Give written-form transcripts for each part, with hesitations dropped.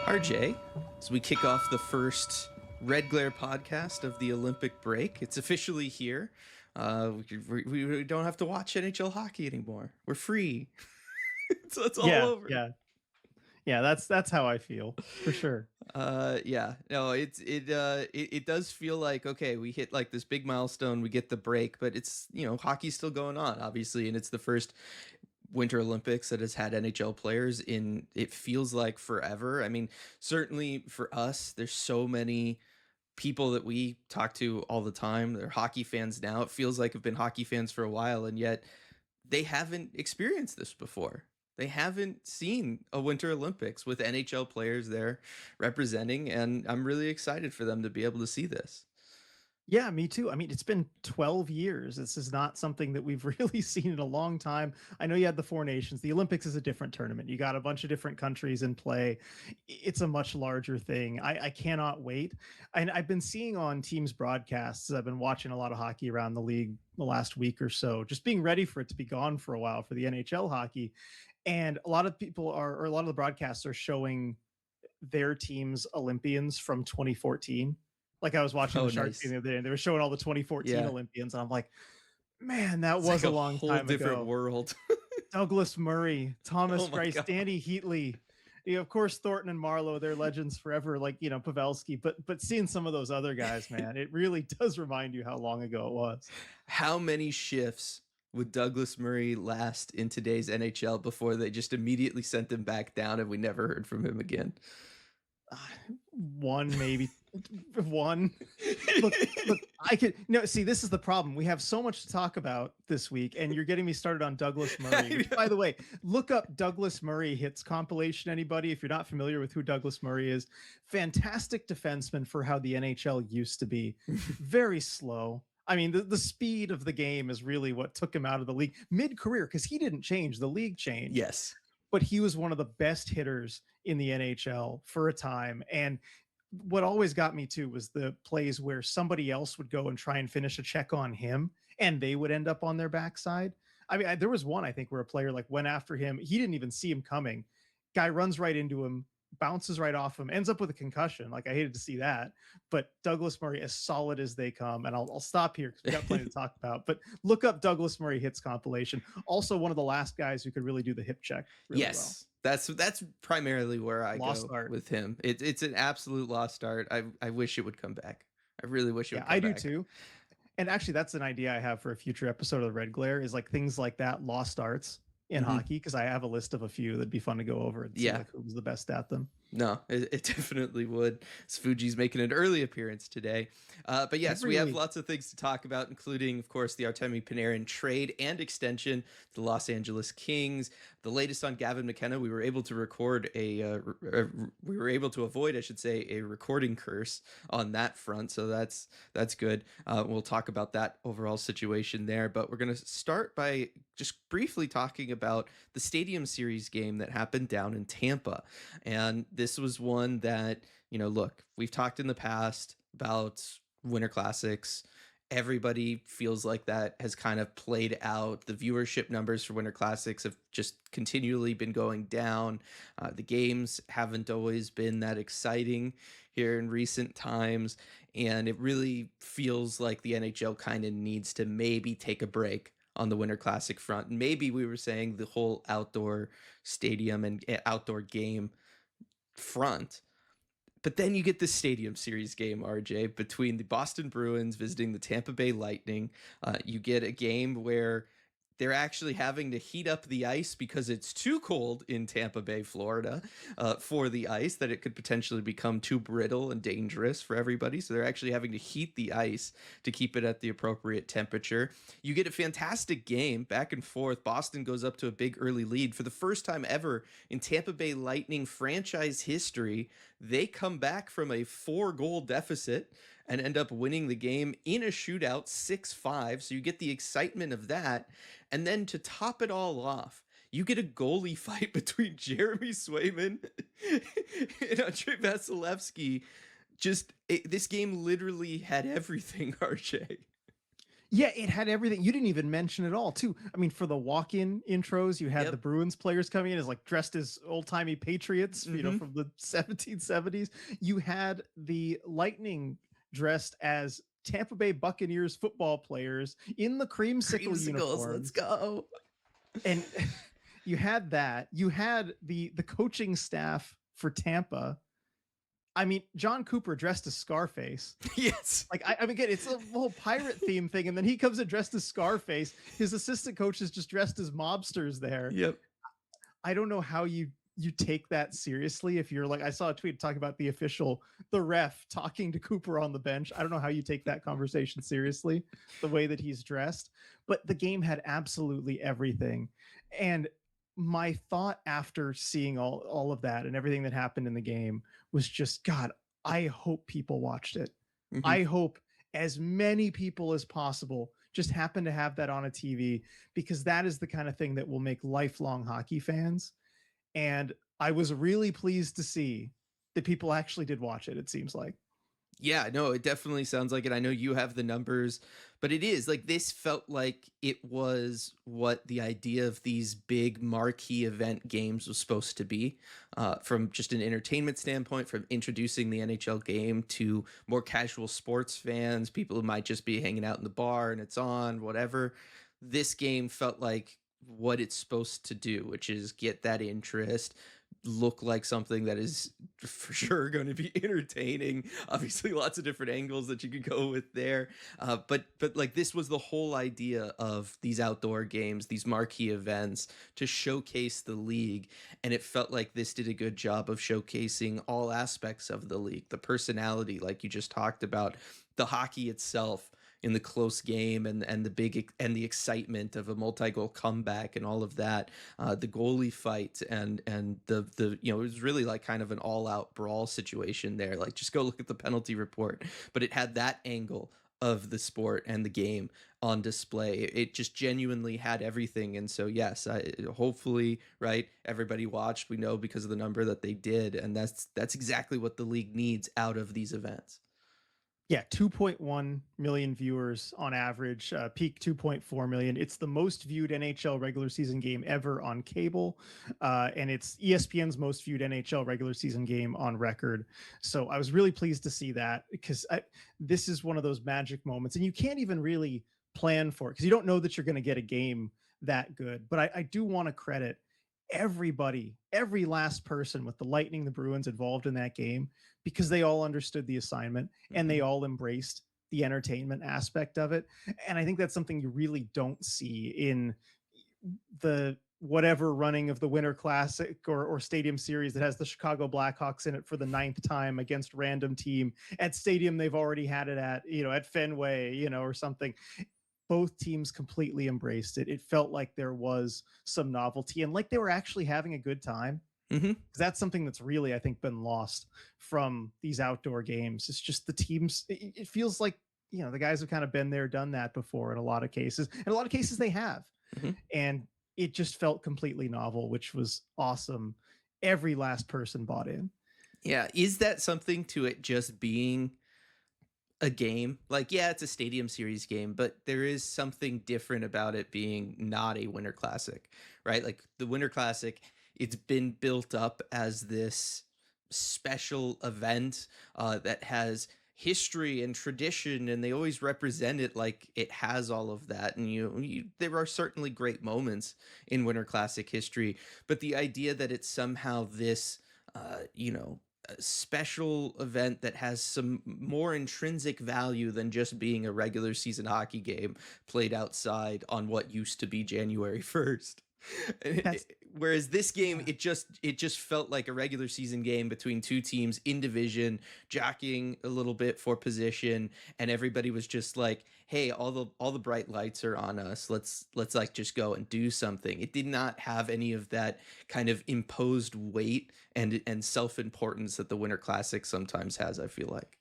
RJ, as we kick off the first Red Glare podcast of the Olympic break, it's officially here. We don't have to watch NHL hockey anymore. We're free. So it's all Yeah, over. yeah, yeah. That's how I feel for sure. Yeah, no, it does feel like, okay, we hit like this big milestone, we get the break, but it's, hockey's still going on, obviously, and it's the first Winter Olympics that has had NHL players in, it feels like, forever. I mean, certainly for us, there's so many people that we talk to all the time. They're hockey fans now. It feels like have been hockey fans for a while, and yet they haven't experienced this before. They haven't seen a Winter Olympics with NHL players there representing, and I'm really excited for them to be able to see this. Yeah, me too. I mean, it's been 12 years. This is not something that we've really seen in a long time. I know you had the Four Nations. The Olympics is a different tournament. You got a bunch of different countries in play. It's a much larger thing. I cannot wait. And I've been seeing on teams broadcasts, I've been watching a lot of hockey around the league the last week or so, just being ready for it to be gone for a while for the NHL hockey. And a lot of people are, or a lot of the broadcasts are showing their team's Olympians from 2014. Like I was watching Oh, the Sharks game nice. the other day and they were showing all the 2014 Yeah. Olympians. And I'm like, man, that It's like was a a long whole time different ago. world. Douglas Murray, Thomas Oh my Greiss, God. Danny Heatley. Of course, Thornton and Marlowe, they're legends forever, like, Pavelski. But seeing some of those other guys, man, it really does remind you how long ago it was. How many shifts would Douglas Murray last in today's NHL before they just immediately sent him back down and we never heard from him again? Uh, One, maybe one. Look, I could no see. This is the problem. We have so much to talk about this week, and you're getting me started on Douglas Murray. Which, by the way, look up Douglas Murray hits compilation. Anybody, if you're not familiar with who Douglas Murray is, fantastic defenseman for how the NHL used to be. Very slow. I mean, the speed of the game is really what took him out of the league mid-career because he didn't change. The league changed, Yes. but he was one of the best hitters in the NHL for a time. And what always got me too was the plays where somebody else would go and try and finish a check on him and they would end up on their backside. I mean, there was one, I think, where a player like went after him. He didn't even see him coming. Guy runs right into him, bounces right off him, ends up with a concussion. Like, I hated to see that. But Douglas Murray, as solid as they come. And I'll stop here because we got plenty to talk about. But look up Douglas Murray hits compilation. Also, one of the last guys who could really do the hip check really well. Yes. That's primarily where I Lost go art. with him. It's an absolute lost art. I wish it would come back. I really wish it Yeah, would I come do back. too. And actually, that's an idea I have for a future episode of the Red Glare is like things like that, lost arts in Hmm. hockey, because I have a list of a few that'd be fun to go over and see Yeah. like who was the best at them. No, it definitely would. Fuji's making an early appearance today. But yes, we Every have week. lots of things to talk about, including, of course, the Artemi Panarin trade and extension to the Los Angeles Kings. The latest on Gavin McKenna. We were able to record we were able to avoid, I should say, a recording curse on that front. So that's good. We'll talk about that overall situation there. But we're going to start by just briefly talking about the Stadium Series game that happened down in Tampa. And this was one that, look, we've talked in the past about Winter Classics. Everybody feels like that has kind of played out. The viewership numbers for Winter Classics have just continually been going down. The games haven't always been that exciting here in recent times. And it really feels like the NHL kind of needs to maybe take a break on the Winter Classic front. And maybe we were saying the whole outdoor stadium and outdoor game front. But then you get the Stadium Series game, RJ, between the Boston Bruins visiting the Tampa Bay Lightning. You get a game where they're actually having to heat up the ice because it's too cold in Tampa Bay, Florida, for the ice, that it could potentially become too brittle and dangerous for everybody. So they're actually having to heat the ice to keep it at the appropriate temperature. You get a fantastic game back and forth. Boston goes up to a big early lead for the first time ever in Tampa Bay Lightning franchise history. They come back from a 4-goal deficit and end up winning the game in a shootout 6-5. So you get the excitement of that. And then to top it all off, you get a goalie fight between Jeremy Swayman and Andrei Vasilevsky. This game literally had everything, RJ. Yeah, it had everything. You didn't even mention it all, too. I mean, for the walk-in intros, you had the Yep. Bruins players coming in as like dressed as old-timey Patriots, Hmm. from the 1770s. You had the Lightning dressed as Tampa Bay Buccaneers football players in the creamsicle Creamsicles, let's uniforms. go. And you had that. You had the coaching staff for Tampa. I mean, John Cooper dressed as Scarface. Yes. Like I mean, again, it's a whole pirate theme thing, and then he comes in dressed as Scarface. His assistant coach is just dressed as mobsters there. Yep. I don't know how you take that seriously. If you're like, I saw a tweet talking about the ref talking to Cooper on the bench. I don't know how you take that conversation seriously, the way that he's dressed. But the game had absolutely everything, and my thought after seeing all of that and everything that happened in the game was just, God, I hope people watched it. Hmm. I hope as many people as possible just happen to have that on a TV, because that is the kind of thing that will make lifelong hockey fans. And I was really pleased to see that people actually did watch it, it seems like. Yeah, no, it definitely sounds like it. I know you have the numbers, but it is like this felt like it was what the idea of these big marquee event games was supposed to be, from just an entertainment standpoint, from introducing the NHL game to more casual sports fans, people who might just be hanging out in the bar and it's on, whatever. This game felt like what it's supposed to do, which is get that interest, look like something that is for sure going to be entertaining. Obviously, lots of different angles that you could go with there. But like this was the whole idea of these outdoor games, these marquee events to showcase the league, and it felt like this did a good job of showcasing all aspects of the league, the personality, like you just talked about, the hockey itself in the close game and the big and the excitement of a multi-goal comeback and all of that, the goalie fight and the it was really like kind of an all-out brawl situation there. Like just go look at the penalty report, but it had that angle of the sport and the game on display. It just genuinely had everything. And so yes, hopefully, right, everybody watched. We know because of the number that they did, and that's exactly what the league needs out of these events. Yeah, 2.1 million viewers on average, peak 2.4 million. It's the most viewed NHL regular season game ever on cable, and it's ESPN's most viewed NHL regular season game on record. So I was really pleased to see that, because this is one of those magic moments, and you can't even really plan for it because you don't know that you're going to get a game that good. But I do want to credit everybody, every last person with the Lightning, the Bruins involved in that game, because they all understood the assignment and they Mhm. all embraced the entertainment aspect of it. And I think that's something you really don't see in the whatever running of the Winter Classic or Stadium Series that has the Chicago Blackhawks in it for the ninth time against random team at stadium they've already had it at, at Fenway, or something. Both teams completely embraced it. It felt like there was some novelty and like they were actually having a good time. Mhm. Because that's something that's really, I think, been lost from these outdoor games. It's just the teams. It feels like, the guys have kind of been there, done that before in a lot of cases. In a lot of cases, they have. Mhm. And it just felt completely novel, which was awesome. Every last person bought in. Yeah, is that something to it just being a game? Like, yeah, it's a Stadium Series game, but there is something different about it being not a Winter Classic, right? Like the Winter Classic, it's been built up as this special event that has history and tradition, and they always represent it like it has all of that. And there are certainly great moments in Winter Classic history, but the idea that it's somehow this, a special event that has some more intrinsic value than just being a regular season hockey game played outside on what used to be January 1st. That's Whereas this game, Yeah. it just felt like a regular season game between two teams in division, jockeying a little bit for position, and everybody was just like, "Hey, all the bright lights are on us. Let's like just go and do something." It did not have any of that kind of imposed weight and self-importance that the Winter Classic sometimes has, I feel like.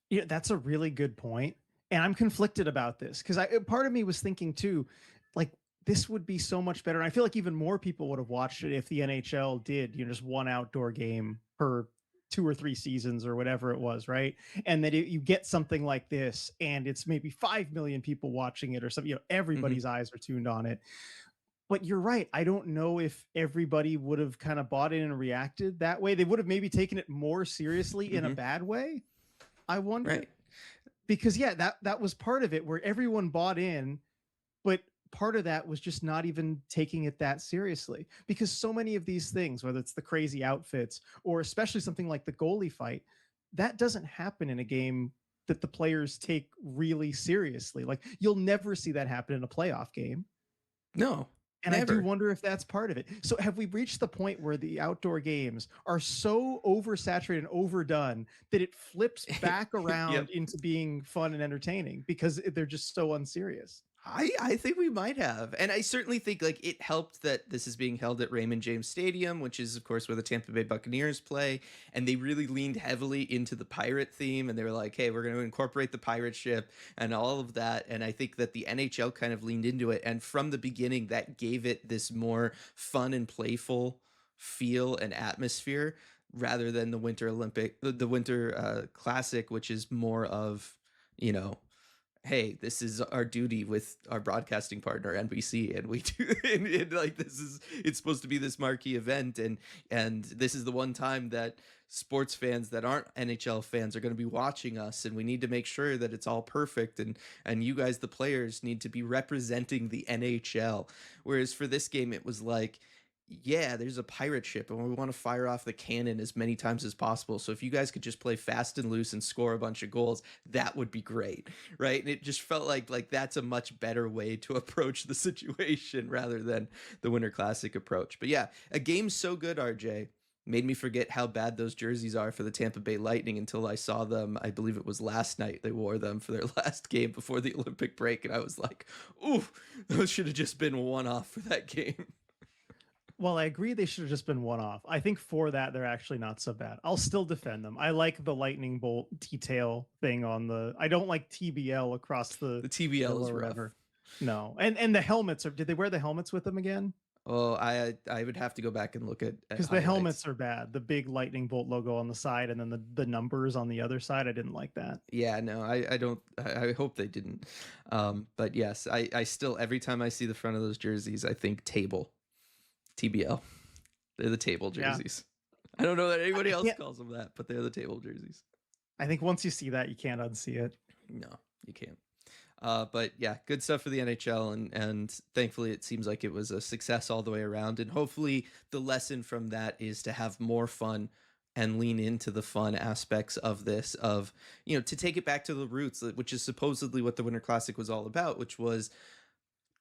Yeah, that's a really good point. And I'm conflicted about this because I part of me was thinking too, like this would be so much better. And I feel like even more people would have watched it if the NHL did, just one outdoor game per 2 or 3 seasons or whatever it was, right? And then you get something like this, and it's maybe 5 million people watching it or something. Hmm. Everybody's eyes are tuned on it. But you're right. I don't know if everybody would have kind of bought in and reacted that way. They would have maybe taken it more seriously in a Hmm. bad way. I wonder, Right. because yeah, that was part of it where everyone bought in, but part of that was just not even taking it that seriously, because so many of these things, whether it's the crazy outfits or especially something like the goalie fight, that doesn't happen in a game that the players take really seriously. Like, you'll never see that happen in a playoff game. No, And I do never. wonder if that's part of it. So have we reached the point where the outdoor games are so oversaturated and overdone that it flips back Yep. around into being fun and entertaining because they're just so unserious? I think we might have. And I certainly think like it helped that this is being held at Raymond James Stadium, which is of course where the Tampa Bay Buccaneers play, and they really leaned heavily into the pirate theme, and they were like, "Hey, we're going to incorporate the pirate ship and all of that." And I think that the NHL kind of leaned into it, and from the beginning that gave it this more fun and playful feel and atmosphere rather than the winter classic, which is more of, you know, hey, this is our duty with our broadcasting partner NBC, and we do, and like this is, it's supposed to be this marquee event, and this is the one time that sports fans that aren't NHL fans are going to be watching us, and we need to make sure that it's all perfect, and you guys, the players, need to be representing the NHL. Whereas for this game, it was like, yeah, there's a pirate ship and we want to fire off the cannon as many times as possible. So if you guys could just play fast and loose and score a bunch of goals, that would be great, right? And it just felt like that's a much better way to approach the situation rather than the Winter Classic approach. But yeah, a game so good, RJ, made me forget how bad those jerseys are for the Tampa Bay Lightning until I saw them. I believe it was last night they wore them for their last game before the Olympic break, and I was like, "Ooh, those should have just been one off for that game." Well, I agree they should have just been one off. I think for that, they're actually not so bad. I'll still defend them. I like the lightning bolt detail thing on the. I don't like TBL across the The TBL middle is or rough. whatever. No, and the helmets are. Did they wear the helmets with them again? Oh, I would have to go back and look at Because the highlights. helmets are bad. The big lightning bolt logo on the side, and then the numbers on the other side. I didn't like that. Yeah, no, I don't. I hope they didn't. But yes, I still, every time I see the front of those jerseys, I think table TBL. They're the table Yeah, jerseys. I don't know that anybody I else can't. calls them that, but they're the table jerseys. I think once you see that, you can't unsee it. No, you can't. But yeah, good stuff for the NHL, and thankfully it seems like it was a success all the way around. And hopefully the lesson from that is to have more fun and lean into the fun aspects of this, of, you know, to take it back to the roots, which is supposedly what the Winter Classic was all about, which was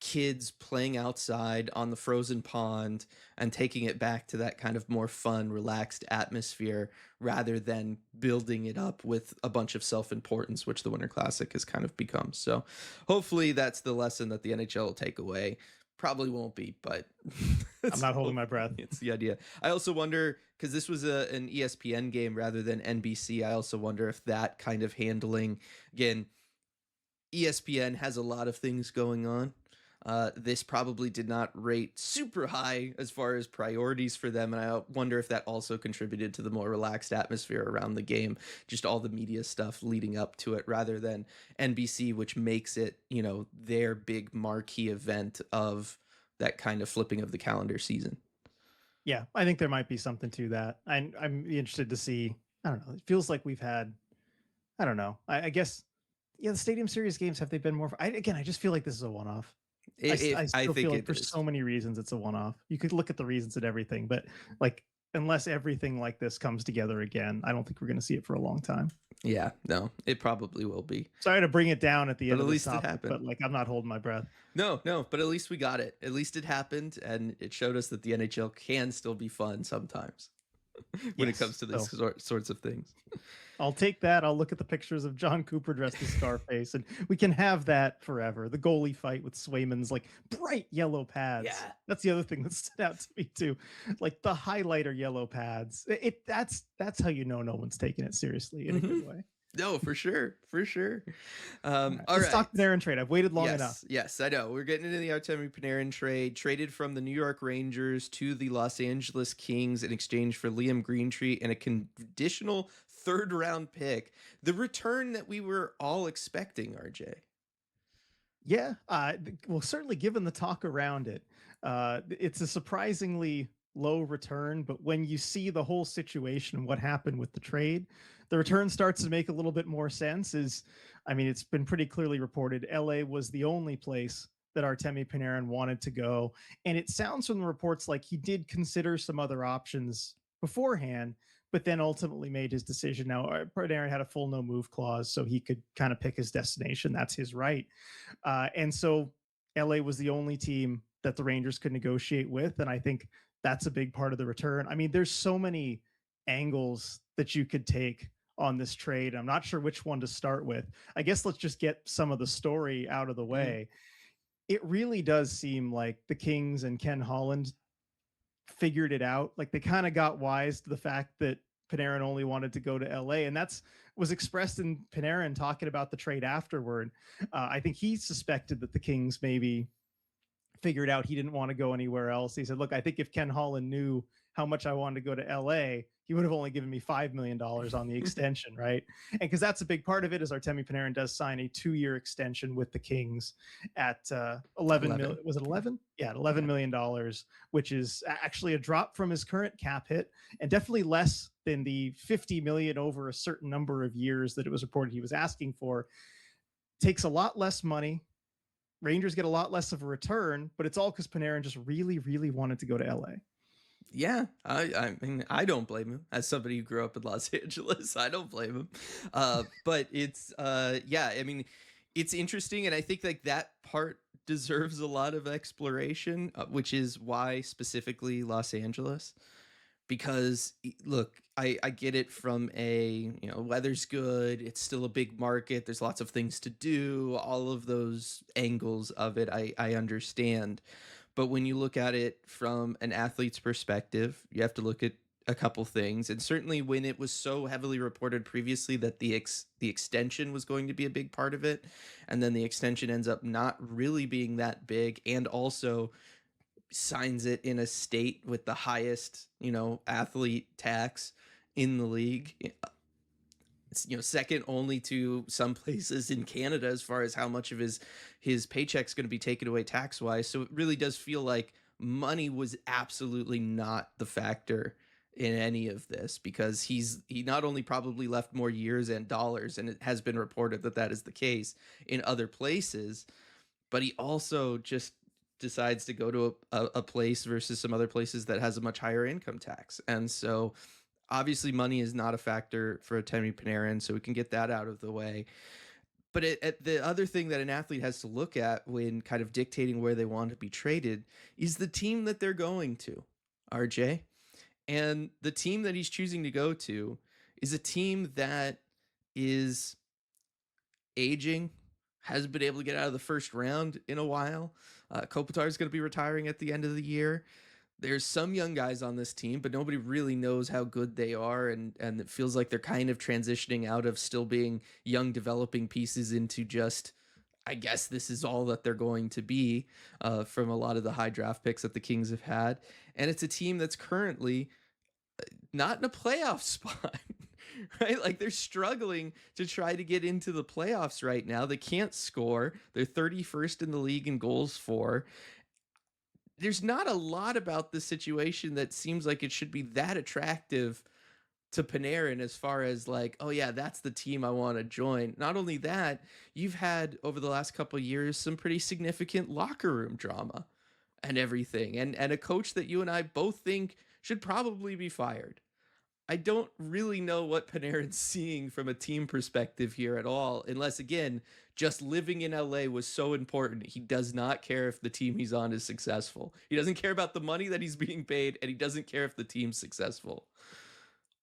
kids playing outside on the frozen pond and taking it back to that kind of more fun, relaxed atmosphere rather than building it up with a bunch of self-importance, which the Winter Classic has kind of become. So hopefully that's the lesson that the NHL will take away. Probably won't be, but I'm not holding my breath. it's the idea. I also wonder, because this was an ESPN game rather than NBC, I also wonder if that kind of handling, again, ESPN has a lot of things going on. This probably did not rate super high as far as priorities for them, and I wonder if that also contributed to the more relaxed atmosphere around the game, just all the media stuff leading up to it, rather than NBC, which makes it, you know, their big marquee event of that kind of flipping of the calendar season. Yeah, I think there might be something to that. I'm interested to see. I don't know. It feels like we've had. I don't know. I guess. Yeah, the Stadium Series games, have they been more? Again, I just feel like this is a one-off. I I still feel think like it for is. so many reasons it's a one-off. You could look at the reasons and everything, but like, unless everything like this comes together again, I don't think we're going to see it for a long time. Yeah, no, it probably will be, Sorry to bring it down at the but end at of this least it topic, happened. but like, I'm not holding my breath. No, no, but at least we got it. At least it happened, and it showed us that the NHL can still be fun sometimes when it Yes. comes to these So sorts of things. I'll take that. I'll look at the pictures of John Cooper dressed as Scarface, and we can have that forever. The goalie fight with Swayman's like bright yellow pads. Yeah. That's the other thing that stood out to me too. Like the highlighter yellow pads. That's how you know no one's taking it seriously in a Hmm. good way. No, for sure, for sure. All right, All let's right. talk Panarin trade. I've waited long enough. Yes, I know. We're getting into the Artemi Panarin trade, traded from the New York Rangers to the Los Angeles Kings in exchange for Liam Greentree and a conditional third round pick. The return that we were all expecting, RJ. Yeah, well, certainly given the talk around it, it's a surprisingly low return. But when you see the whole situation and what happened with the trade, the return starts to make a little bit more sense. I mean, it's been pretty clearly reported LA was the only place that Artemi Panarin wanted to go, and it sounds from the reports like he did consider some other options beforehand, but then ultimately made his decision. Now, Panarin had a full no move clause, so he could kind of pick his destination. That's his right. And so LA was the only team that the Rangers could negotiate with. And I think that's a big part of the return. I mean, there's so many angles that you could take on this trade. I'm not sure which one to start with. I guess let's just get some of the story out of the Mm, way. It really does seem like the Kings and Ken Holland figured it out. Like they kind of got wise to the fact that Panarin only wanted to go to LA, and that's was expressed in Panarin talking about the trade afterward. I think he suspected that the Kings maybe figured out he didn't want to go anywhere else. He said, "Look, I think if Ken Holland knew how much I wanted to go to LA, he would have only given me $5 million on the extension, right?" And because that's a big part of it, is Artemi Panarin does sign a 2-year extension with the Kings at 11 million. 11. Was it 11? Yeah, at Yeah. $11 million, which is actually a drop from his current cap hit, and definitely less than the 50 million over a certain number of years that it was reported he was asking for. Takes a lot less money. Rangers get a lot less of a return, but it's all because Panarin just really, really wanted to go to LA. Yeah, I mean, I don't blame him. As somebody who grew up in Los Angeles, I don't blame him. But it's yeah, I mean, it's interesting, and I think like that part deserves a lot of exploration, which is why specifically Los Angeles. Because look, I get it from a, weather's good, it's still a big market, there's lots of things to do, all of those angles of it I understand. But when you look at it from an athlete's perspective, you have to look at a couple things. And certainly when it was so heavily reported previously that the extension was going to be a big part of it, and then the extension ends up not really being that big, and also signs it in a state with the highest, athlete tax in the league. It's, second only to some places in Canada as far as how much of his paycheck's going to be taken away tax wise. So it really does feel like money was absolutely not the factor in any of this, because he not only probably left more years and dollars, and it has been reported that that is the case in other places, but he also just decides to go to a place versus some other places that has a much higher income tax. And so obviously money is not a factor for Artemi Panarin, so we can get that out of the way. But the other thing that an athlete has to look at when kind of dictating where they want to be traded is the team that they're going to, RJ. And the team that he's choosing to go to is a team that is aging, hasn't been able to get out of the first round in a while. Kopitar is going to be retiring at the end of the year. There's some young guys on this team, but nobody really knows how good they are, and it feels like they're kind of transitioning out of still being young developing pieces into just, I guess this is all that they're going to be, from a lot of the high draft picks that the Kings have had. And it's a team that's currently not in a playoff spot. Right? Like they're struggling to try to get into the playoffs right now. They can't score. They're 31st in the league in goals for. There's not a lot about this situation that seems like it should be that attractive to Panarin as far as like, oh yeah, that's the team I want to join. Not only that, you've had over the last couple of years some pretty significant locker room drama and everything. And a coach that you and I both think should probably be fired. I don't really know what Panarin's seeing from a team perspective here at all, unless, again, just living in LA was so important. He does not care if the team he's on is successful. He doesn't care about the money that he's being paid, and he doesn't care if the team's successful.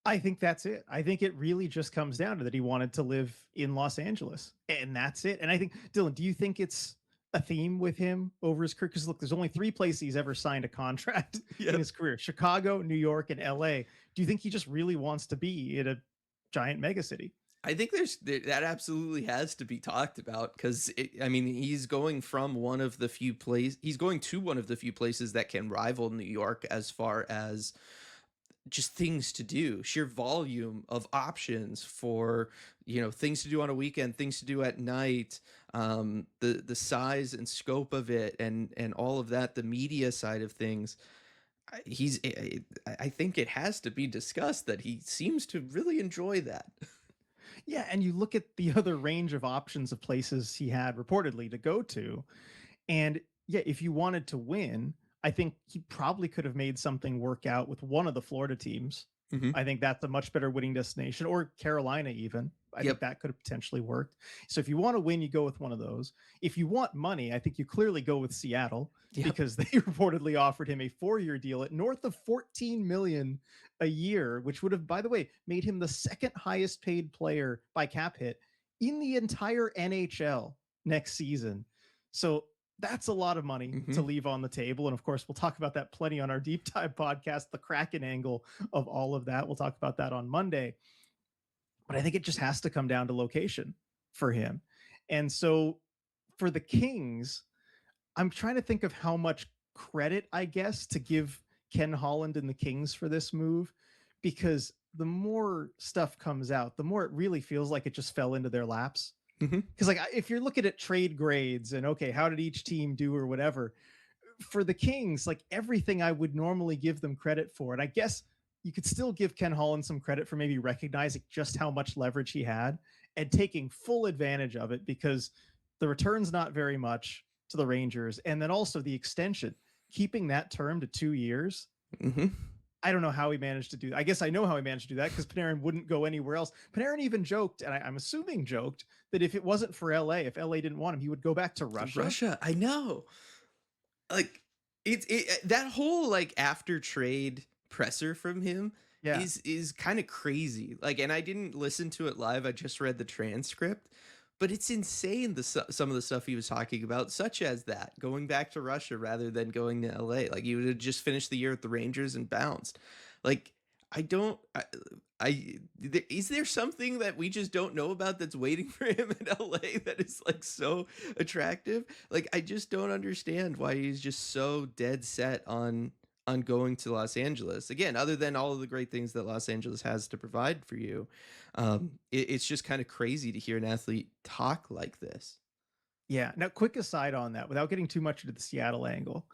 I think that's it. I think it really just comes down to that he wanted to live in Los Angeles, and that's it. And I think, Dylan, do you think it's a theme with him over his career? Because look, there's only 3 places he's ever signed a contract in Yep. his career: Chicago, New York, and LA. Do you think he just really wants to be in a giant megacity? I think that absolutely has to be talked about because I mean he's going from one of the few places he's going to one of the few places that can rival New York as far as just things to do, sheer volume of options for things to do on a weekend, things to do at night, the size and scope of it, and all of that, the media side of things. I think it has to be discussed that he seems to really enjoy that. Yeah, and you look at the other range of options of places he had reportedly to go to, and yeah, if you wanted to win, I think he probably could have made something work out with one of the Florida teams. Hmm. I think that's a much better winning destination, or Carolina even. I think Yep. that could have potentially worked. So if you want to win, you go with one of those. If you want money, I think you clearly go with Seattle Yep. because they reportedly offered him a 4-year deal at north of 14 million a year, which would have, by the way, made him the second highest paid player by cap hit in the entire NHL next season. So that's a lot of money to Hmm. leave on the table. And of course, we'll talk about that plenty on our deep dive podcast, the Kraken angle of all of that. We'll talk about that on Monday. But I think it just has to come down to location for him. And so for the Kings, I'm trying to think of how much credit, I guess, to give Ken Holland and the Kings for this move, because the more stuff comes out, the more it really feels like it just fell into their laps. Hmm. Because like if you're looking at trade grades and okay, how did each team do or whatever, for the Kings, like everything I would normally give them credit for, and I guess you could still give Ken Holland some credit for maybe recognizing just how much leverage he had and taking full advantage of it, because the return's not very much to the Rangers, and then also the extension, keeping that term to 2 years. Hmm. I don't know how he managed to do that. I guess I know how he managed to do that because Panarin wouldn't go anywhere else. Panarin even joked, and I'm assuming joked, that if it wasn't for LA, if LA didn't want him, he would go back to Russia. Russia, I know. Like that whole like after trade presser from him Yeah. is kind of crazy. Like, and I didn't listen to it live. I just read the transcript, but it's insane some of the stuff he was talking about, such as that going back to Russia rather than going to LA. Like you would have just finished the year at the Rangers and bounced. Like I don't. Is there something that we just don't know about that's waiting for him in LA that is like so attractive? Like I just don't understand why he's just so dead set on going to Los Angeles. Again, other than all of the great things that Los Angeles has to provide for you, it's just kind of crazy to hear an athlete talk like this. Yeah. Now, quick aside on that, without getting too much into the Seattle angle,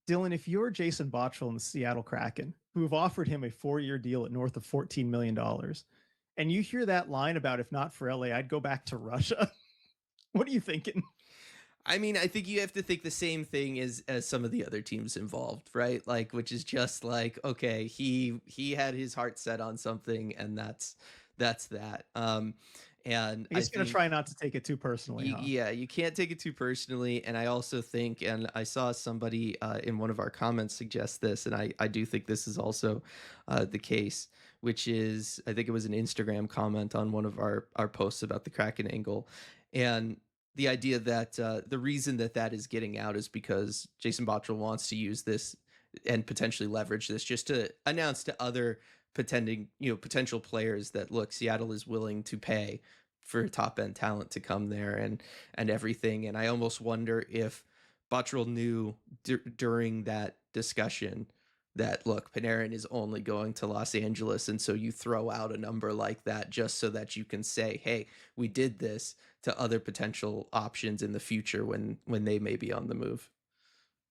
Dylan, if you're Jason Botchell and the Seattle Kraken, who have offered him a 4-year deal at north of $14 million, and you hear that line about if not for LA, I'd go back to Russia, what are you thinking? I mean, I think you have to think the same thing as some of the other teams involved, right? Like, which is just like, okay, he had his heart set on something, and that's that. And I I guess you're going to think try not to take it too personally, huh? yeah, you can't take it too personally. And I also think, and I saw somebody in one of our comments suggest this, and I do think this is also the case, which is I think it was an Instagram comment on one of our posts about the Kraken angle, and the idea that the reason that that is getting out is because Jason Bottrell wants to use this and potentially leverage this just to announce to other potential players that look, Seattle is willing to pay for top end talent to come there and everything. And I almost wonder if Bottrell knew during that discussion that look, Panarin is only going to Los Angeles, and so you throw out a number like that just so that you can say, "Hey, we did this," to other potential options in the future when they may be on the move.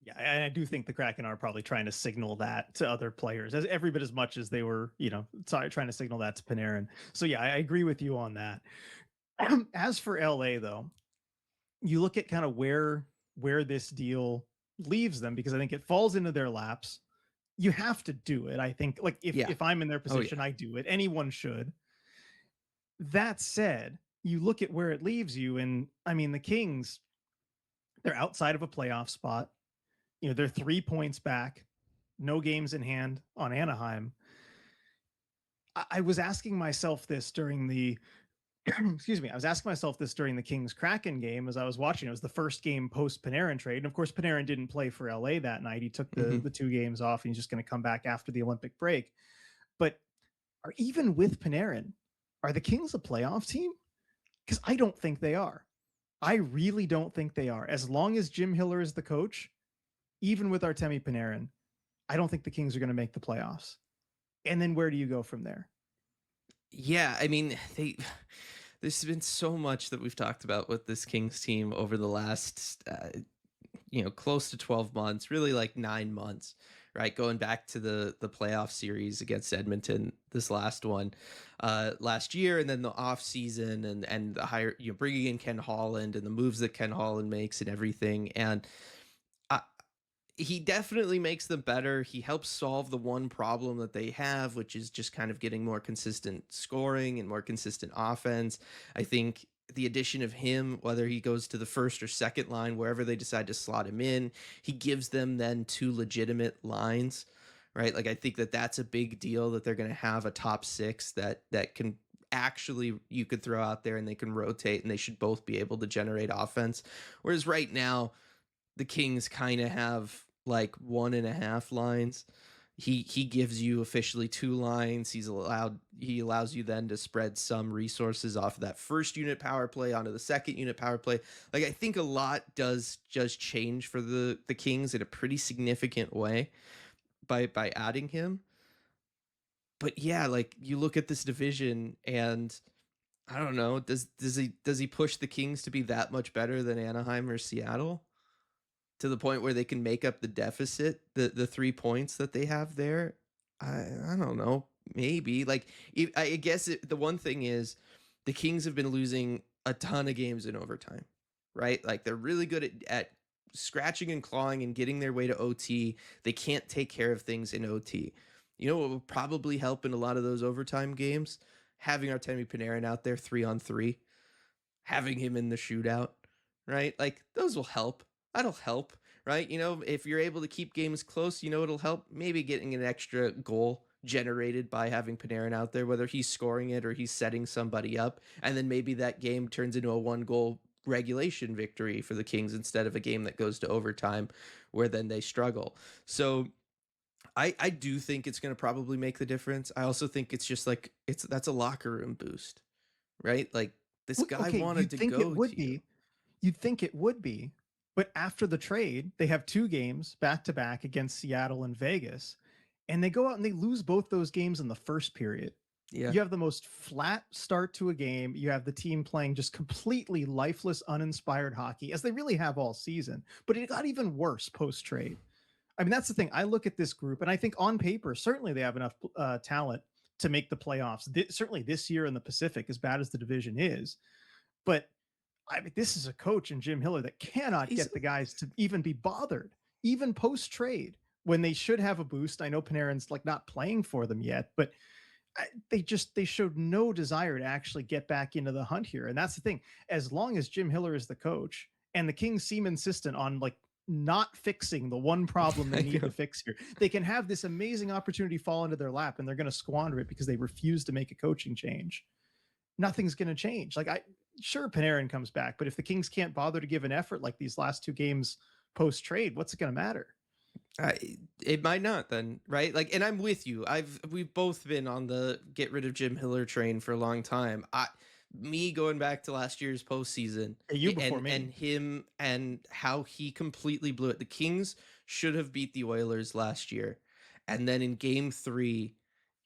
Yeah, and I do think the Kraken are probably trying to signal that to other players as every bit as much as they were, sorry, trying to signal that to Panarin. So yeah, I agree with you on that. As for LA though, you look at kind of where this deal leaves them, because I think it falls into their laps. You have to do it. I think like Yeah. if I'm in their Oh position, yeah. I do it. Anyone should. That said, you look at where it leaves you, and I mean the Kings, they're outside of a playoff spot. They're 3 points back, no games in hand on Anaheim. I was asking myself this during the excuse me, I was asking myself this during the Kings Kraken game as I was watching. It was the first game post Panarin trade. And of course, Panarin didn't play for LA that night. He took the, Hmm. the 2 games off and he's just going to come back after the Olympic break. But even with Panarin, Are the Kings a playoff team? Because I don't think they are. I really don't think they are. As long as Jim Hiller is the coach, even with Artemi Panarin, I don't think the Kings are going to make the playoffs. And then where do you go from there? Yeah, I mean, there's been so much that we've talked about with this Kings team over the last close to 12 months, really like 9 months, right? Going back to the playoff series against Edmonton, this last one last year, and then the off season, and the higher, bringing in Ken Holland and the moves that Ken Holland makes and everything. And I, he definitely makes them better. He helps solve the one problem that they have, which is just kind of getting more consistent scoring and more consistent offense. I think the addition of him, whether he goes to the first or second line, wherever they decide to slot him in, he gives them then two legitimate lines, right? Like I think that that's a big deal, that they're going to have a top six that can actually, you could throw out there, and they can rotate, and they should both be able to generate offense. Whereas right now, the Kings kind of have like one and a half lines. He gives you officially two lines. He allows you then to spread some resources off of that first unit power play onto the second unit power play. Like I think a lot does just change for the Kings in a pretty significant way by adding him. But yeah, like you look at this division, and I don't know, does he push the Kings to be that much better than Anaheim or Seattle? To the point where they can make up the deficit, the 3 points that they have there. I don't know, maybe. Like I guess the one thing is, the Kings have been losing a ton of games in overtime, right? Like they're really good at scratching and clawing and getting their way to OT. They can't take care of things in OT. You know what will probably help in a lot of those overtime games? Having Artemi Panarin out there 3-on-3, having him in the shootout, right? Like those will help. That'll help, right? If you're able to keep games close, it'll help, maybe getting an extra goal generated by having Panarin out there, whether he's scoring it or he's setting somebody up. And then maybe that game turns into a 1 goal regulation victory for the Kings, instead of a game that goes to overtime where then they struggle. So I do think it's going to probably make the difference. I also think it's just like, that's a locker room boost, right? Like this guy Okay, wanted you'd to think it go would to you. be. You'd think it would be. But after the trade, they have two games back to back against Seattle and Vegas, and they go out and they lose both those games in the first period. Yeah. You have the most flat start to a game. You have the team playing just completely lifeless, uninspired hockey, as they really have all season. But it got even worse post trade. I mean, that's the thing. I look at this group, and I think on paper, certainly they have enough talent to make the playoffs. Certainly this year in the Pacific, as bad as the division is. But I mean, this is a coach in Jim Hiller that cannot He's get the guys to even be bothered, even post trade, when they should have a boost. I know Panarin's like not playing for them yet, but they showed no desire to actually get back into the hunt here. And that's the thing. As long as Jim Hiller is the coach and the Kings seem insistent on like not fixing the one problem they I need to know. fix here, they can have this amazing opportunity fall into their lap, and they're going to squander it because they refuse to make a coaching change. Nothing's going to change. Like sure, Panarin comes back, but if the Kings can't bother to give an effort like these last two games post trade, what's it going to matter? It might not then, right? Like, and I'm with you. We've both been on the get rid of Jim Hiller train for a long time. Me going back to last year's postseason, You before and me. him and how he completely blew it. The Kings should have beat the Oilers last year, and then in Game 3,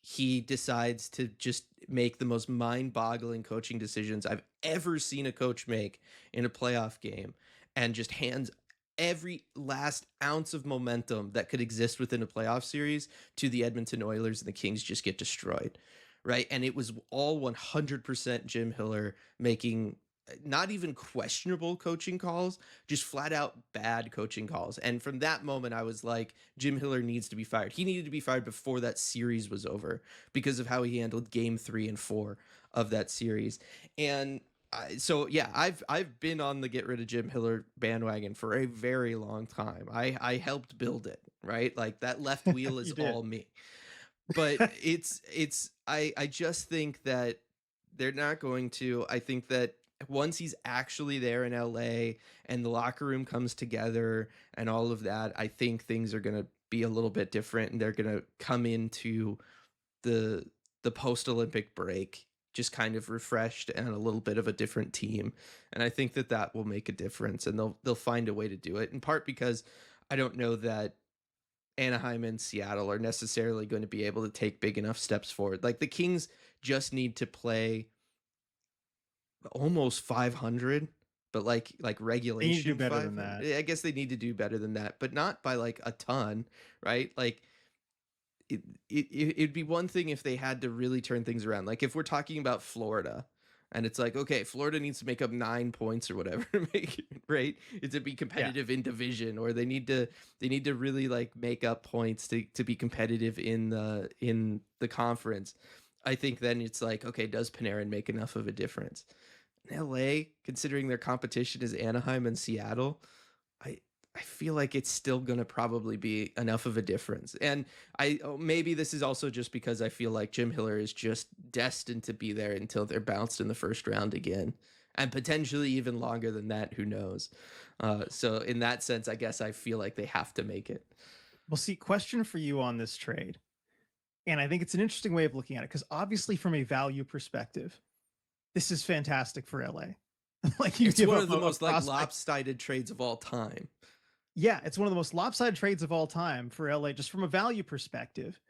he decides to just make the most mind-boggling coaching decisions I've ever seen a coach make in a playoff game, and just hands every last ounce of momentum that could exist within a playoff series to the Edmonton Oilers, and the Kings just get destroyed. Right. And it was all 100% Jim Hiller making not even questionable coaching calls, just flat out bad coaching calls. And from that moment, I was like, Jim Hiller needs to be fired. He needed to be fired before that series was over, because of how he handled Game 3 and 4 of that series. And so yeah, I've been on the get rid of Jim Hiller bandwagon for a very long time. I helped build it, right? Like that left wheel is You did. all me. But I just think that they're not going to. I think that once he's actually there in LA and the locker room comes together and all of that, I think things are going to be a little bit different, and they're going to come into the the post Olympic break just kind of refreshed and a little bit of a different team. And I think that that will make a difference, and they'll find a way to do it. In part because I don't know that Anaheim and Seattle are necessarily going to be able to take big enough steps forward. Like the Kings just need to play almost 500, but like They need to do regulation better than 500. that. I guess they need to do better than that, but not by like a ton, right? Like it'd be one thing if they had to really turn things around. Like if we're talking about Florida, and it's like, okay, Florida needs to make up 9 points or whatever to make it right. It's to be Yeah. competitive in division, or they need to really like make up points to be competitive in the conference. I think then it's like, okay, does Panarin make enough of a difference? In LA, considering their competition is Anaheim and Seattle, I I feel like it's still going to probably be enough of a difference. And maybe this is also just because I feel like Jim Hiller is just destined to be there until they're bounced in the first round again, and potentially even longer than that, who knows. So in that sense, I guess I feel like they have to make it. Well, see, question for you on this trade. And I think it's an interesting way of looking at it because obviously, from a value perspective, this is fantastic for LA. Like you It's give one up of the a most like prospect. lopsided trades of all time. Yeah, it's one of the most lopsided trades of all time for LA, just from a value perspective.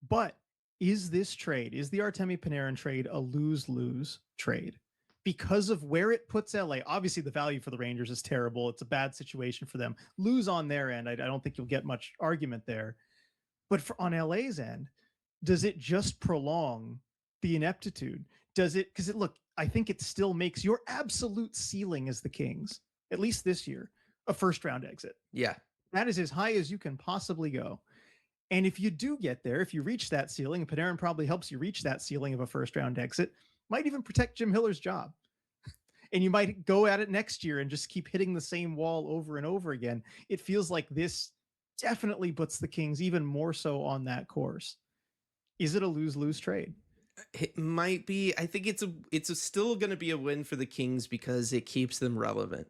But is this trade, is the Artemi Panarin trade a lose-lose trade? Because of where it puts LA, obviously the value for the Rangers is terrible. It's a bad situation for them. Lose on their end. I don't think you'll get much argument there. But on LA's end, does it just prolong the ineptitude? Does it? Because look, I think it still makes your absolute ceiling as the Kings, at least this year, a first round exit. Yeah. That is as high as you can possibly go. And if you do get there, if you reach that ceiling, and Panarin probably helps you reach that ceiling of a first round exit, might even protect Jim Hiller's job. And you might go at it next year and just keep hitting the same wall over and over again. It feels like this definitely puts the Kings even more so on that course. Is it a lose-lose trade? It might be. I think still going to be a win for the Kings because it keeps them relevant,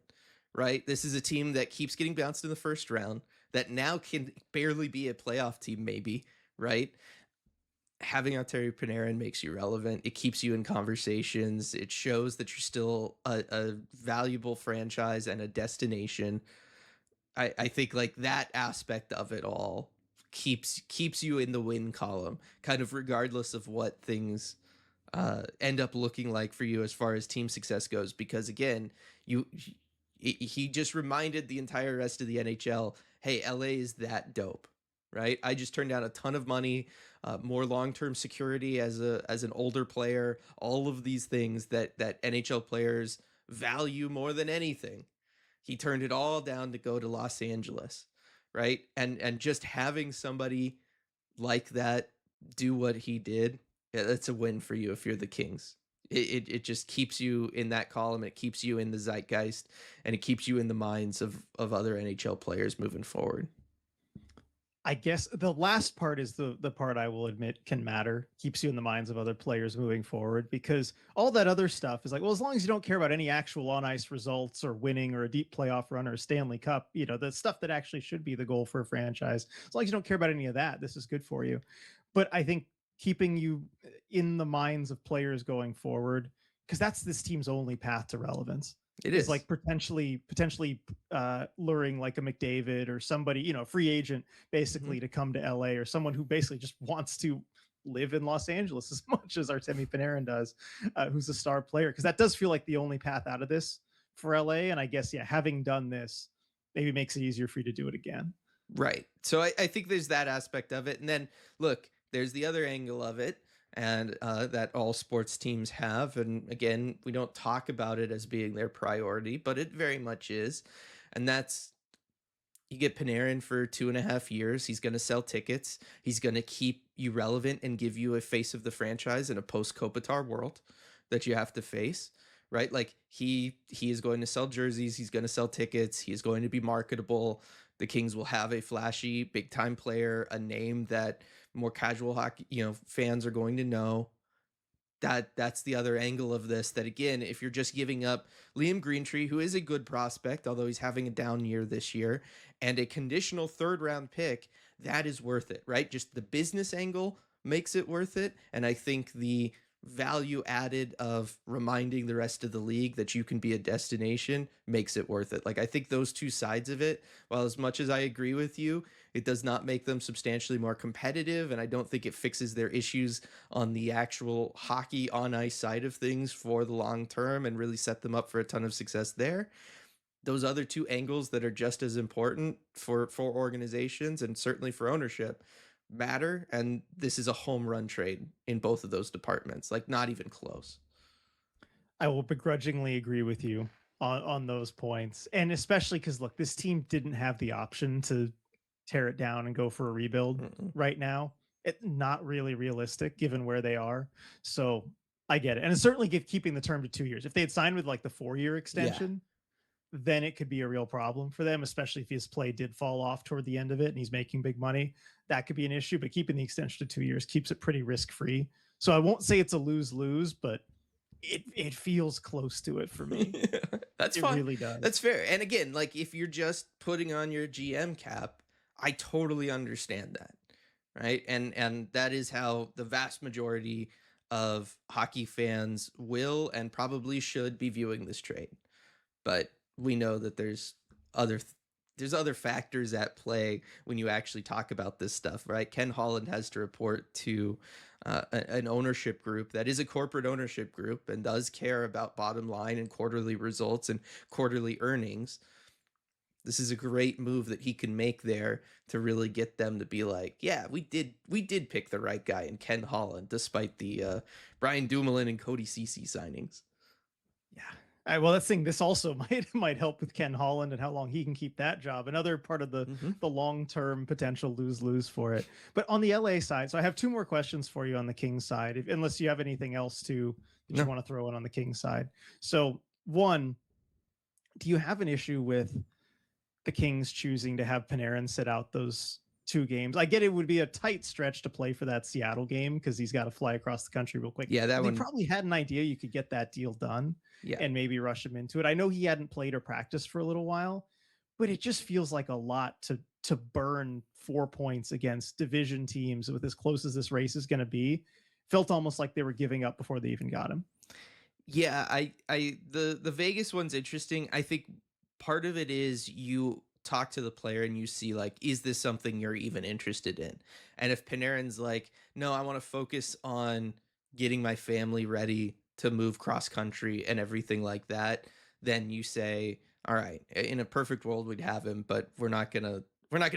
right? This is a team that keeps getting bounced in the first round, that now can barely be a playoff team, maybe, right? Having Artemi Panarin makes you relevant. It keeps you in conversations. It shows that you're still a valuable franchise and a destination. I think like that aspect of it all keeps you in the win column, kind of regardless of what things end up looking like for you as far as team success goes. Because again, he just reminded the entire rest of the NHL, hey, LA is that dope, right? I just turned down a ton of money, more long-term security as an older player, all of these things that NHL players value more than anything. He turned it all down to go to Los Angeles, right? And just having somebody like that do what he did, yeah, that's a win for you if you're the Kings. It just keeps you in that column. It keeps you in the zeitgeist, and it keeps you in the minds of other NHL players moving forward. I guess the last part is the part I will admit can matter, keeps you in the minds of other players moving forward, because all that other stuff is like, well, as long as you don't care about any actual on ice results or winning or a deep playoff run or a Stanley Cup, the stuff that actually should be the goal for a franchise, as long as you don't care about any of that, this is good for you. But I think keeping you in the minds of players going forward, because that's this team's only path to relevance. It Is is. like potentially luring like a McDavid or somebody, free agent basically to come to LA, or someone who basically just wants to live in Los Angeles as much as Artemi Panarin does, who's a star player. Because that does feel like the only path out of this for LA. And I guess, yeah, having done this, maybe makes it easier for you to do it again. Right. So I think there's that aspect of it. And then look, there's the other angle of it, and that all sports teams have. And again, we don't talk about it as being their priority, but it very much is. And that's, you get Panarin for 2.5 years. He's going to sell tickets. He's going to keep you relevant and give you a face of the franchise in a post Kopitar world that you have to face, right? Like he is going to sell jerseys. He's going to sell tickets. He is going to be marketable. The Kings will have a flashy, big time player, a name that more casual hockey, fans are going to know. That's the other angle of this, that again, if you're just giving up Liam Greentree, who is a good prospect, although he's having a down year this year, and a conditional third round pick, that is worth it, right? Just the business angle makes it worth it. And I think the value added of reminding the rest of the league that you can be a destination makes it worth it. Like, I think those two sides of it, while as much as I agree with you, it does not make them substantially more competitive, and I don't think it fixes their issues on the actual hockey on ice side of things for the long term and really set them up for a ton of success there. Those other two angles that are just as important for organizations and certainly for ownership matter, and this is a home run trade in both of those departments, like not even close. I will begrudgingly agree with you on those points. And especially because, look, this team didn't have the option to tear it down and go for a rebuild Mm-mm. right now. It not really realistic given where they are. So I get it. And it's certainly keeping the term to 2 years. If they had signed with like the 4 year Yeah. extension, then it could be a real problem for them, especially if his play did fall off toward the end of it and he's making big money. That could be an issue, but keeping the extension to 2 years keeps it pretty risk free. So I won't say it's a lose lose, but it feels close to it for me. That's It fine. really does. That's fair. And again, like if you're just putting on your GM cap, I totally understand that. Right? And that is how the vast majority of hockey fans will and probably should be viewing this trade. But we know that other there's other factors at play when you actually talk about this stuff, right? Ken Holland has to report to an ownership group that is a corporate ownership group and does care about bottom line and quarterly results and quarterly earnings. This is a great move that he can make there to really get them to be like, yeah, we did pick the right guy in Ken Holland, despite the Brian Dumoulin and Cody Ceci signings. Yeah. Well, that's thing. This also might help with Ken Holland and how long he can keep that job. Another part of the Mm-hmm. the long term potential lose lose for it. But on the LA side, so I have two more questions for you on the Kings side, unless you have anything else that you No. want to throw in on the Kings side. So one, do you have an issue with the Kings choosing to have Panarin sit out those 2 games? I get it would be a tight stretch to play for that Seattle game because he's got to fly across the country real quick. Yeah, that They one. probably had an idea you could get that deal done Yeah. and maybe rush him into it. I know he hadn't played or practiced for a little while, but it just feels like a lot to burn 4 points against division teams with as close as this race is going to be. Felt almost like they were giving up before they even got him. Yeah, the Vegas one's interesting. I think part of it is you talk to the player and you see like, is this something you're even interested in? And if Panarin's like, no, I want to focus on getting my family ready to move cross country and everything like that, then you say, all right, in a perfect world we'd have him, but we're not gonna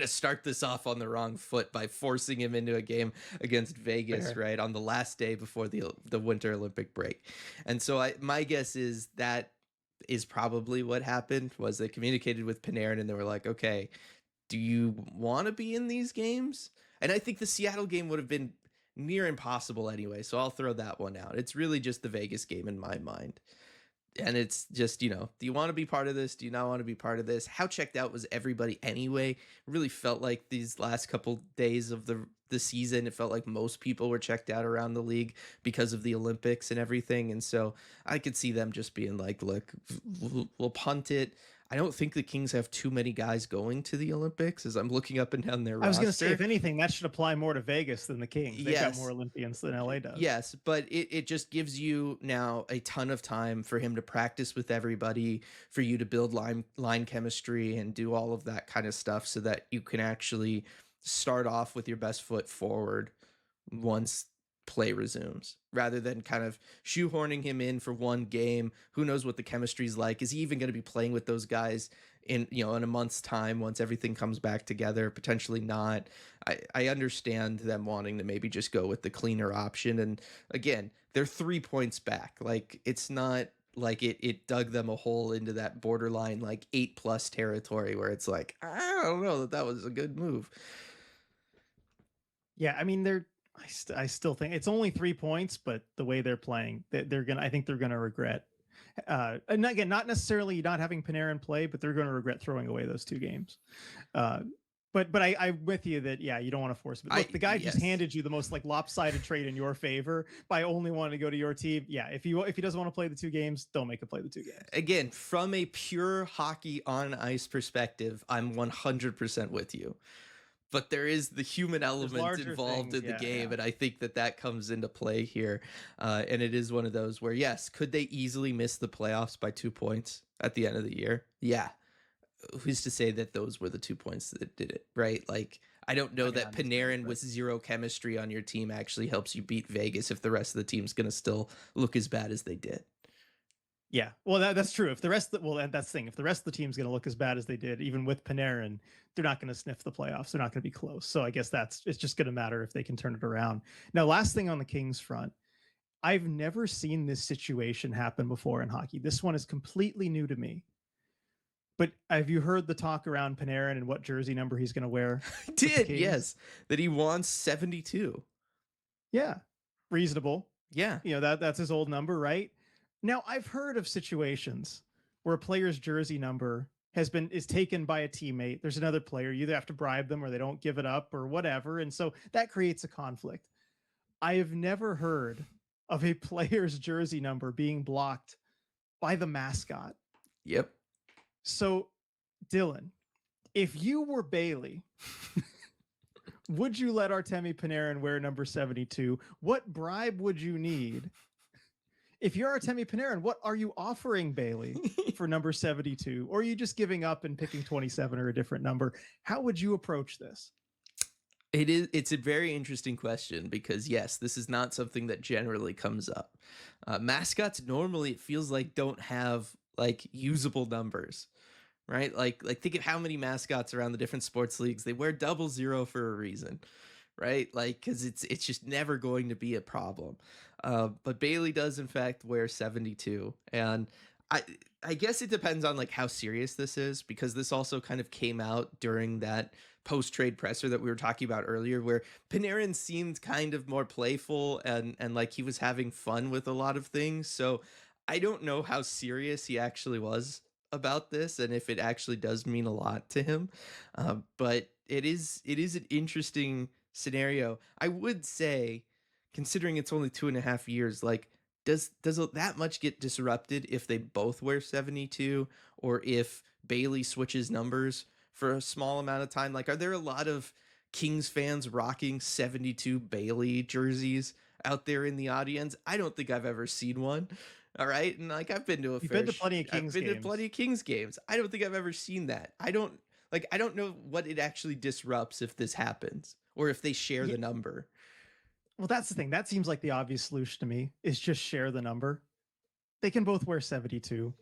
start this off on the wrong foot by forcing him into a game against Vegas, Fair. right, on the last day before the Winter Olympic break. And so my guess is that is probably what happened. Was they communicated with Panarin and they were like, okay, do you want to be in these games? And I think the Seattle game would have been near impossible anyway, so I'll throw that one out. It's really just the Vegas game in my mind. And it's just, do you want to be part of this? Do you not want to be part of this? How checked out was everybody anyway? It really felt like these last couple days of the season, it felt like most people were checked out around the league because of the Olympics and everything. And so I could see them just being like, look, we'll punt it. I don't think the Kings have too many guys going to the Olympics as I'm looking up and down their roster. I was going to say, if anything, that should apply more to Vegas than the Kings. They've got more Olympians than LA does. Yes, but it just gives you now a ton of time for him to practice with everybody, for you to build line chemistry and do all of that kind of stuff so that you can actually start off with your best foot forward once play resumes, rather than kind of shoehorning him in for one game. Who knows what the chemistry's like? Is he even going to be playing with those guys in a month's time once everything comes back together? Potentially not. I understand them wanting to maybe just go with the cleaner option. And again, they're 3 points back. Like, it's not like it dug them a hole into that borderline like 8+ territory where it's like, I don't know that was a good move. Yeah, I mean, I still think it's only 3 points, but the way they're playing, I think they're gonna regret. And again, not necessarily not having Panarin play, but they're gonna regret throwing away those 2 games. But I'm with you that, yeah, you don't want to force it. But look, the guy just handed you the most like lopsided trade in your favor by only wanting to go to your team. Yeah, if he doesn't want to play the 2 games, don't make him play the 2 games. Again, from a pure hockey on ice perspective, I'm 100% with you. but there is the human There's element larger involved things. in the Yeah, game, yeah. and I think that that comes into play here. And it is one of those where, yes, could they easily miss the playoffs by 2 points at the end of the year? Yeah. Who's to say that those were the 2 points that did it, right? Like, I don't I know mean, I that understand, Panarin but with zero chemistry on your team actually helps you beat Vegas if the rest of the team's going to still look as bad as they did. yeah, well, that's true. If the rest, of the, well, and that's the thing. If the rest of the team's going to look as bad as they did, even with Panarin, they're not going to sniff the playoffs. They're not going to be close. So I guess it's just going to matter if they can turn it around. Now, last thing on the Kings front, I've never seen this situation happen before in hockey. This one is completely new to me. But have you heard the talk around Panarin and what jersey number he's going to wear I with the did, Kings? yes, that he wants 72. Yeah, reasonable. Yeah. You know, that's his old number, right? Now, I've heard of situations where a player's jersey number is taken by a teammate. There's another player, you either have to bribe them or they don't give it up or whatever, and so that creates a conflict. I have never heard of a player's jersey number being blocked by the mascot. Yep. So, Dylan, if you were Bailey, would you let Artemi Panarin wear number 72? What bribe would you need? If you're Artemi Panarin, what are you offering Bailey for number 72? Or are you just giving up and picking 27 or a different number? How would you approach this? It's a very interesting question because, yes, this is not something that generally comes up. Mascots normally, it feels like, don't have like usable numbers, right? Like think of how many mascots around the different sports leagues. They wear 00 for a reason, right? Like, because it's just never going to be a problem. But Bailey does in fact wear 72, and I I guess it depends on like how serious this is, because this also kind of came out during that post trade presser that we were talking about earlier, where Panarin seemed kind of more playful and like he was having fun with a lot of things. So I don't know how serious he actually was about this and if it actually does mean a lot to him. But it is an interesting scenario. I would say, considering it's only 2.5 years, like does that much get disrupted if they both wear 72, or if Bailey switches numbers for a small amount of time? Like, are there a lot of Kings fans rocking 72 Bailey jerseys out there in the audience? I don't think I've ever seen one. All right, and like You've been to plenty of I've Kings been to games. plenty of Kings games. I don't think I've ever seen that. I don't know what it actually disrupts if this happens, or if they share Yeah, the number. well, that's the thing. That seems like the obvious solution to me is just share the number. They can both wear 72.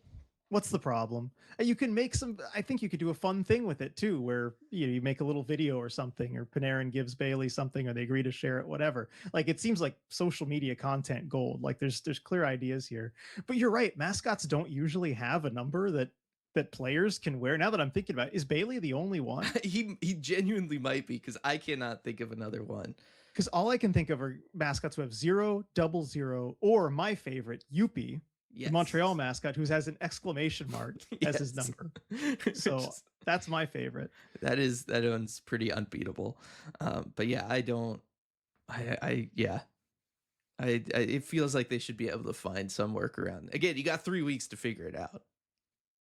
What's the problem? You can make I think you could do a fun thing with it too, where you make a little video or something, or Panarin gives Bailey something, or they agree to share it, whatever. Like, it seems like social media content gold. Like, there's clear ideas here. But you're right, mascots don't usually have a number that players can wear. Now that I'm thinking about it, is Bailey the only one? He genuinely might be, because I cannot think of another one. Because all I can think of are mascots who have 0, 00, or my favorite, Yuppie, the Yes. Montreal mascot, who has an exclamation mark as his Yes. number. So that's my favorite. That one's pretty unbeatable. But yeah, I don't. Yeah. It feels like they should be able to find some workaround. Again, you got 3 weeks to figure it out.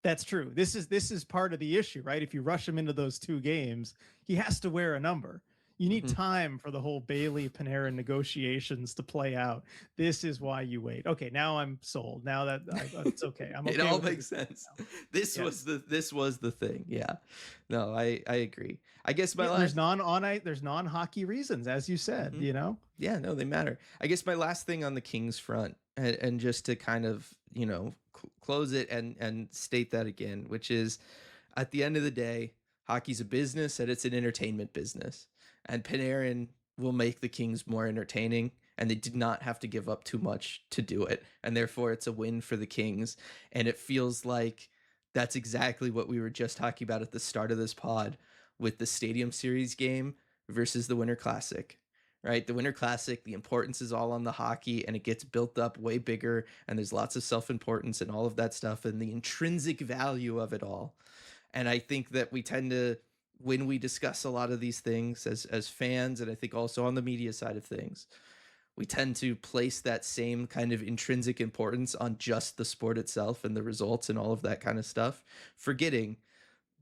That's true. This is part of the issue, right? If you rush him into those two games, he has to wear a number. You need Mhm. time for the whole Bailey Panarin negotiations to play out. This is why you wait. Okay, now I'm sold. Now that it's okay. I'm It okay all with the makes decision sense. now. This Yes. was the thing. Yeah. No, I agree. I guess my Yeah, last. there's non-hockey reasons, as you said, Mhm. Yeah, no, they matter. I guess my last thing on the Kings front, and just to kind of, close it and state that again, which is, at the end of the day, hockey's a business and it's an entertainment business. And Panarin will make the Kings more entertaining, and they did not have to give up too much to do it. And therefore, it's a win for the Kings. And it feels like that's exactly what we were just talking about at the start of this pod with the Stadium Series game versus the Winter Classic. Right? The Winter Classic, the importance is all on the hockey, and it gets built up way bigger, and there's lots of self-importance and all of that stuff, and the intrinsic value of it all. And I think that we tend to, when we discuss a lot of these things as fans, and I think also on the media side of things, we tend to place that same kind of intrinsic importance on just the sport itself and the results and all of that kind of stuff, forgetting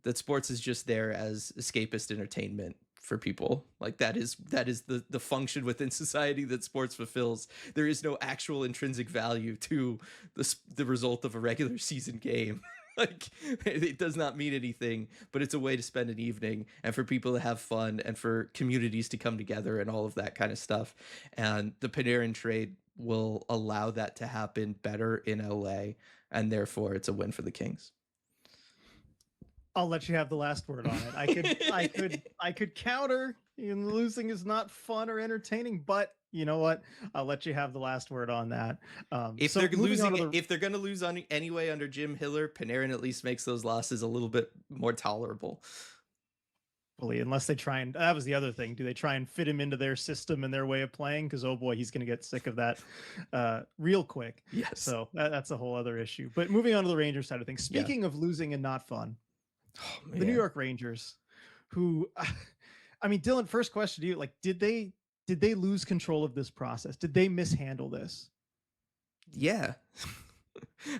that sports is just there as escapist entertainment for people. Like that is the function within society that sports fulfills. There is no actual intrinsic value to the result of a regular season game. Like it does not mean anything, but it's a way to spend an evening and for people to have fun and for communities to come together and all of that kind of stuff. And the Panarin trade will allow that to happen better in LA, and therefore it's a win for the Kings. I'll let you have the last word on it. I could counter. Losing is not fun or entertaining, but you know what? I'll let you have the last word on that. If they're losing, if they're going to lose on anyway under Jim Hiller, Panarin at least makes those losses a little bit more tolerable. Unless they try and that was the other thing. Do they try and fit him into their system and their way of playing? Because oh boy, he's going to get sick of that real quick. Yes. So that's a whole other issue. But moving on to the Rangers side of things. Speaking of losing and not fun, the New York Rangers, who, I mean, Dylan, first question to you: like, did they lose control of this process? Did they mishandle this? Yeah.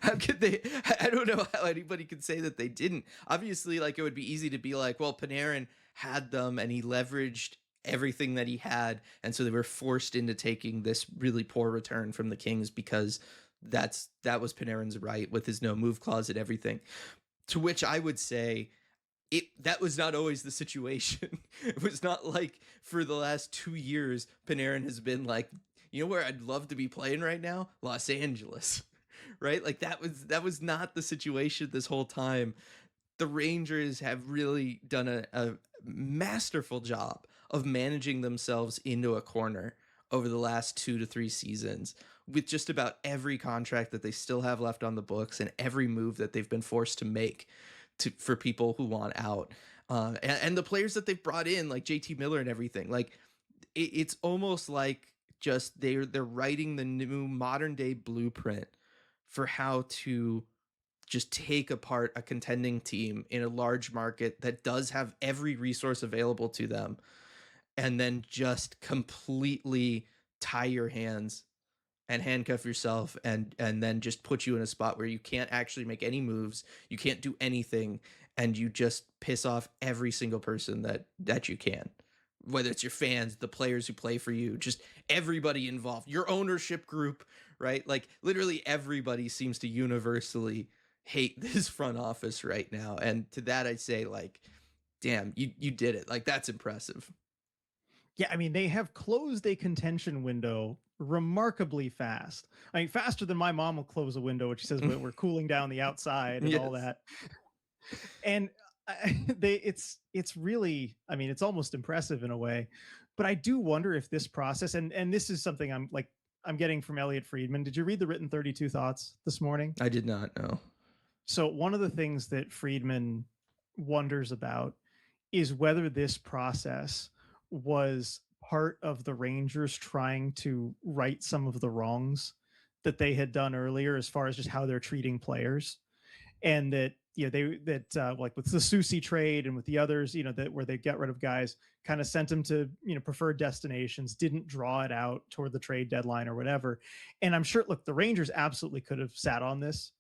How could they? I don't know how anybody could say that they didn't. Obviously, like it would be easy to be like, well, Panarin had them and he leveraged everything that he had, and so they were forced into taking this really poor return from the Kings because that was Panarin's right with his no move clause and everything. To which I would say that was not always the situation. It was not like for the last 2 years Panarin has been like, you know where I'd love to be playing right now? Los Angeles. Right? Like that was not the situation this whole time. The Rangers have really done a masterful job of managing themselves into a corner over the last 2 to 3 seasons with just about every contract that they still have left on the books and every move that they've been forced to make for people who want out. And the players that they've brought in, like JT Miller and everything, like it's almost like just they're writing the new modern day blueprint for how to just take apart a contending team in a large market that does have every resource available to them, and then just completely tie your hands and handcuff yourself and then just put you in a spot where you can't actually make any moves, you can't do anything, and you just piss off every single person that you can, whether it's your fans, the players who play for you, just everybody involved, your ownership group, right? Like literally everybody seems to universally hate this front office right now. And to that, I'd say like, damn, you did it. Like that's impressive. Yeah, I mean, they have closed a contention window remarkably fast. I mean, faster than my mom will close a window, which she says we're cooling down the outside and all that. And it's really, I mean, it's almost impressive in a way. But I do wonder if this process, and this is something I'm getting from Elliot Friedman. Did you read the written 32 thoughts this morning? I did not know. So one of the things that Friedman wonders about is whether this process was part of the Rangers trying to right some of the wrongs that they had done earlier as far as just how they're treating players. And that, like with the Susie trade and with the others, that where they get rid of guys, kind of sent them to, preferred destinations, didn't draw it out toward the trade deadline or whatever. And I'm sure, look, the Rangers absolutely could have sat on this.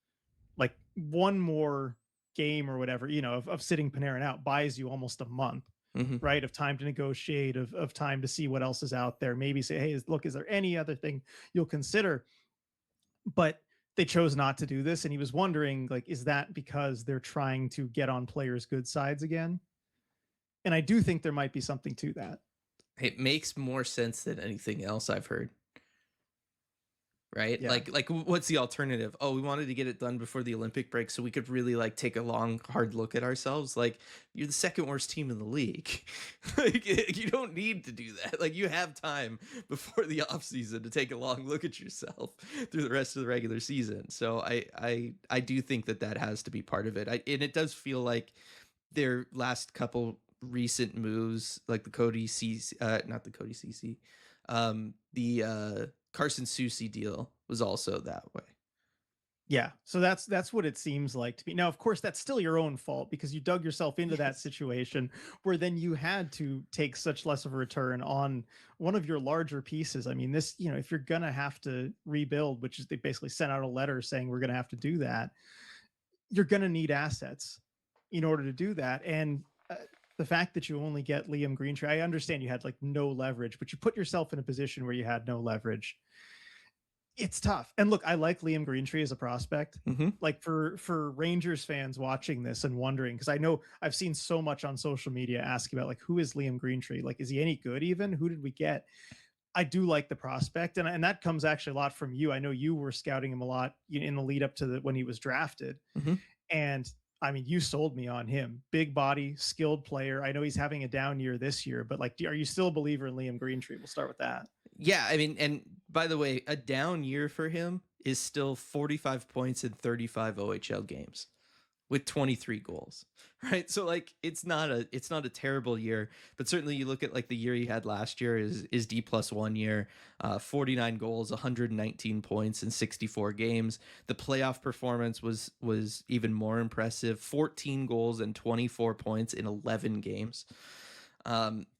Like one more game or whatever, of sitting Panarin out buys you almost a month, right? Of time to negotiate, of time to see what else is out there. Maybe say, hey, look, is there any other thing you'll consider? But they chose not to do this. And he was wondering, like, is that because they're trying to get on players' good sides again? And I do think there might be something to that. It makes more sense than anything else I've heard. Right? Yeah. Like what's the alternative? Oh, we wanted to get it done before the Olympic break so we could really like take a long, hard look at ourselves. Like you're the second worst team in the league. Like you don't need to do that. Like you have time before the off season to take a long look at yourself through the rest of the regular season. So I do think that has to be part of it. And it does feel like their last couple recent moves, like the Cody CC, not the Cody CC, the Carson Soucy deal was also that way. Yeah, so that's what it seems like to me. Now, of course, that's still your own fault because you dug yourself into that situation where then you had to take such less of a return on one of your larger pieces. I mean, this, if you're gonna have to rebuild, which is they basically sent out a letter saying we're gonna have to do that, you're gonna need assets in order to do that. And the fact that you only get Liam Greentree, I understand you had like no leverage, but you put yourself in a position where you had no leverage. It's tough. And look, I like Liam Greentree as a prospect. Mm-hmm. Like for Rangers fans watching this and wondering, because I know I've seen so much on social media asking about like who is Liam Greentree? Like, is he any good even? Who did we get? I do like the prospect, and that comes actually a lot from you. I know you were scouting him a lot in the lead up to when he was drafted, Mm-hmm. and I mean, you sold me on him. Big body, skilled player. I know he's having a down year this year, but like, are you still a believer in Liam Greentree? We'll start with that. Yeah, I mean, and by the way, a down year for him is still 45 points in 35 OHL games with 23 goals. Right? So like it's not a terrible year, but certainly you look at like the year he had last year is D+1 year, 49 goals, 119 points in 64 games. The playoff performance was even more impressive, 14 goals and 24 points in 11 games.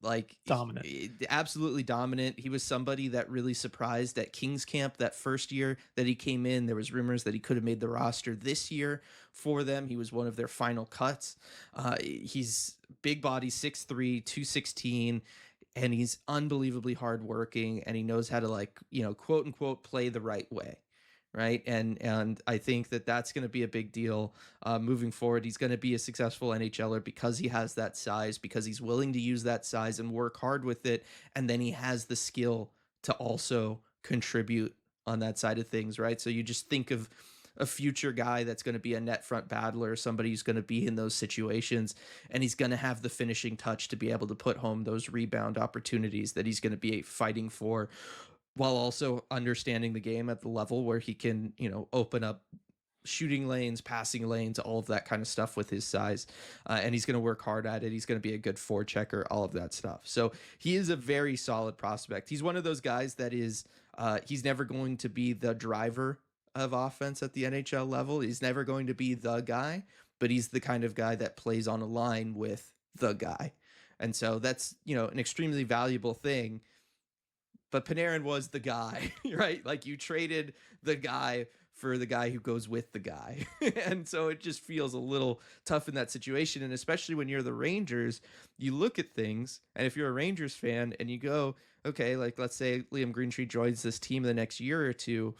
Like Dominant. absolutely dominant. He was somebody that really surprised at Kings Camp that first year that he came in. There was rumors that he could have made the roster this year for them. He was one of their final cuts. He's big body, 6'3", 216, and he's unbelievably hardworking, and he knows how to, like, quote unquote play the right way. Right. And I think that that's going to be a big deal moving forward. He's going to be a successful NHLer because he has that size, because he's willing to use that size and work hard with it. And then he has the skill to also contribute on that side of things. Right. So you just think of a future guy that's going to be a net front battler, somebody who's going to be in those situations, and he's going to have the finishing touch to be able to put home those rebound opportunities that he's going to be fighting for, while also understanding the game at the level where he can, open up shooting lanes, passing lanes, all of that kind of stuff with his size. And he's going to work hard at it. He's going to be a good forechecker, all of that stuff. So he is a very solid prospect. He's one of those guys that is, he's never going to be the driver of offense at the NHL level. He's never going to be the guy, but he's the kind of guy that plays on a line with the guy. And so that's, an extremely valuable thing. But Panarin was the guy, right? Like, you traded the guy for the guy who goes with the guy. And so it just feels a little tough in that situation. And especially when you're the Rangers, you look at things, and if you're a Rangers fan and you go, okay, like, let's say Liam Greentree joins this team the next year or two,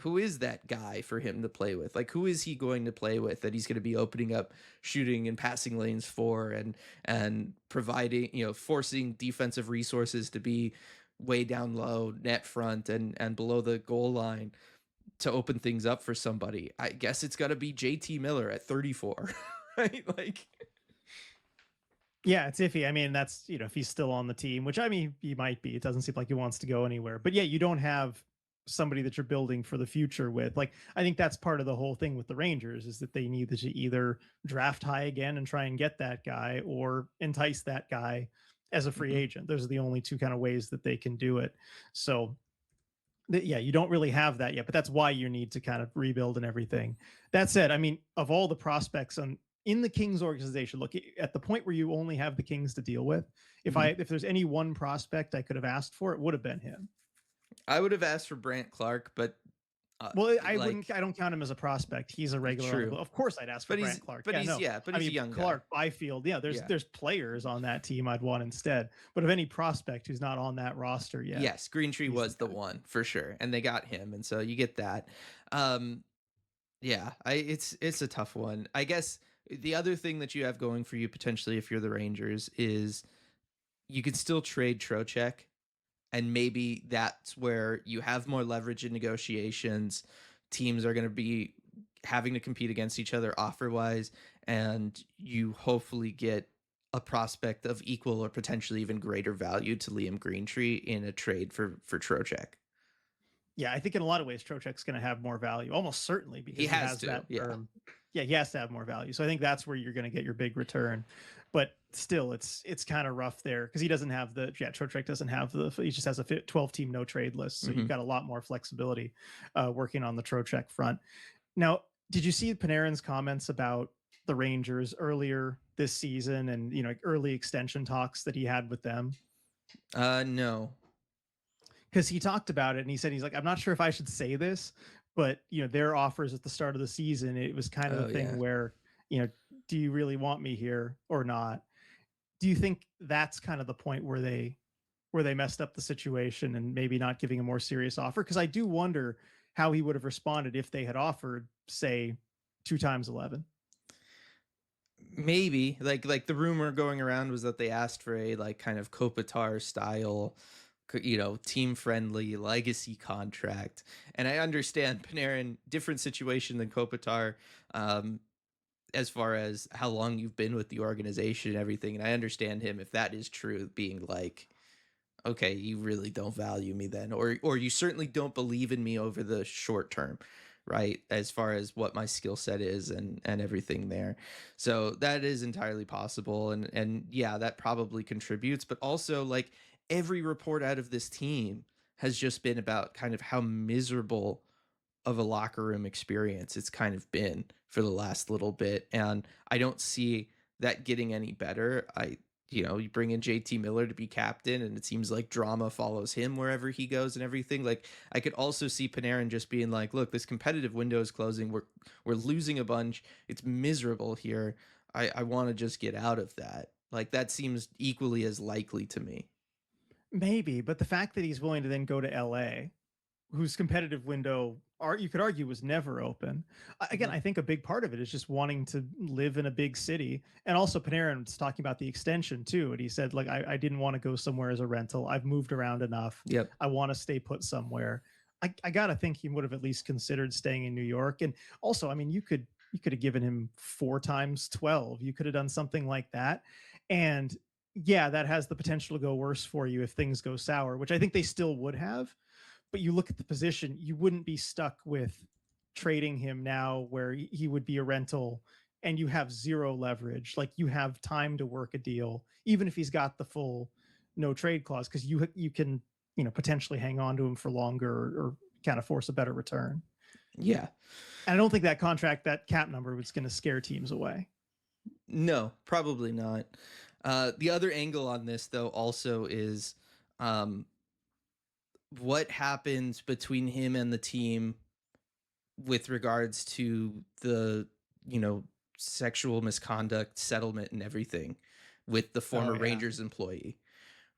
who is that guy for him to play with? Like, who is he going to play with that he's going to be opening up shooting and passing lanes for, and providing, forcing defensive resources to be way down low, net front, and below the goal line to open things up for somebody? I guess it's got to be JT Miller at 34, right? Like, Yeah, it's iffy. I mean, that's, if he's still on the team, which I mean, he might be. It doesn't seem like he wants to go anywhere. But yeah, you don't have somebody that you're building for the future with. Like, I think that's part of the whole thing with the Rangers, is that they need to either draft high again and try and get that guy, or entice that guy as a free agent. Those are the only two kind of ways that they can do it. So yeah, you don't really have that yet, but that's why you need to kind of rebuild and everything. That said, I mean, of all the prospects in the Kings organization, look, at the point where you only have the Kings to deal with, if there's any one prospect I could have asked for, it would have been him. I would have asked for Brant Clark, but well, I don't count him as a prospect. He's a regular. True. Of course, I'd ask for Brant Clark. But he's a young Clark, guy. Byfield. Yeah, there's players on that team I'd want instead. But of any prospect who's not on that roster yet, yes, Greentree was the one for sure, and they got him, and so you get that. Yeah, it's a tough one. I guess the other thing that you have going for you potentially, if you're the Rangers, is you can still trade Trocheck, and maybe that's where you have more leverage in negotiations. Teams are going to be having to compete against each other offer-wise, and you hopefully get a prospect of equal or potentially even greater value to Liam Greentree in a trade for Trocheck. Yeah, I think in a lot of ways Trocheck's going to have more value, almost certainly, because he has to, that term. Yeah, he has to have more value. So I think that's where you're going to get your big return. But still, it's kind of rough there because he doesn't have Trocheck doesn't have he just has a 12-team no trade list. So you've got a lot more flexibility working on the Trocheck front. Now, did you see Panarin's comments about the Rangers earlier this season and, early extension talks that he had with them? No. Because he talked about it and he said, he's like, I'm not sure if I should say this, but their offers at the start of the season, it was kind of a thing where, do you really want me here or not? Do you think that's kind of the point where they messed up the situation and maybe not giving a more serious offer? Because I do wonder how he would have responded if they had offered, say, 2 times 11. Maybe like the rumor going around was that they asked for a like kind of Kopitar style, team friendly legacy contract. And I understand Panarin, different situation than Kopitar, um, as far as how long you've been with the organization and everything. And I understand him, if that is true, being like, okay, you really don't value me then, or you certainly don't believe in me over the short term, right? As far as what my skill set is and everything there. So that is entirely possible, and yeah, that probably contributes, but also like every report out of this team has just been about kind of how miserable of a locker room experience it's kind of been for the last little bit. And I don't see that getting any better. You bring in JT Miller to be captain, and it seems like drama follows him wherever he goes and everything. Like, I could also see Panarin just being like, look, this competitive window is closing. We're losing a bunch. It's miserable here. I want to just get out of that. Like, that seems equally as likely to me. Maybe, but the fact that he's willing to then go to LA, whose competitive window you could argue was never open. Again, Mhm. I think a big part of it is just wanting to live in a big city. And also Panarin was talking about the extension too. And he said, like, I didn't want to go somewhere as a rental. I've moved around enough. Yep. I want to stay put somewhere. I gotta think he would have at least considered staying in New York. And also, I mean, you could have given him 4 times 12. You could have done something like that. And yeah, that has the potential to go worse for you if things go sour, which I think they still would have. But you look at the position, you wouldn't be stuck with trading him now where he would be a rental and you have zero leverage. Like, you have time to work a deal, even if he's got the full no trade clause, because you can, potentially hang on to him for longer, or kind of force a better return. Yeah. And I don't think that contract, that cap number, was going to scare teams away. No, probably not. The other angle on this, though, also is, um, what happens between him and the team with regards to the, you know, sexual misconduct settlement and everything with the Oh former yeah. Rangers employee,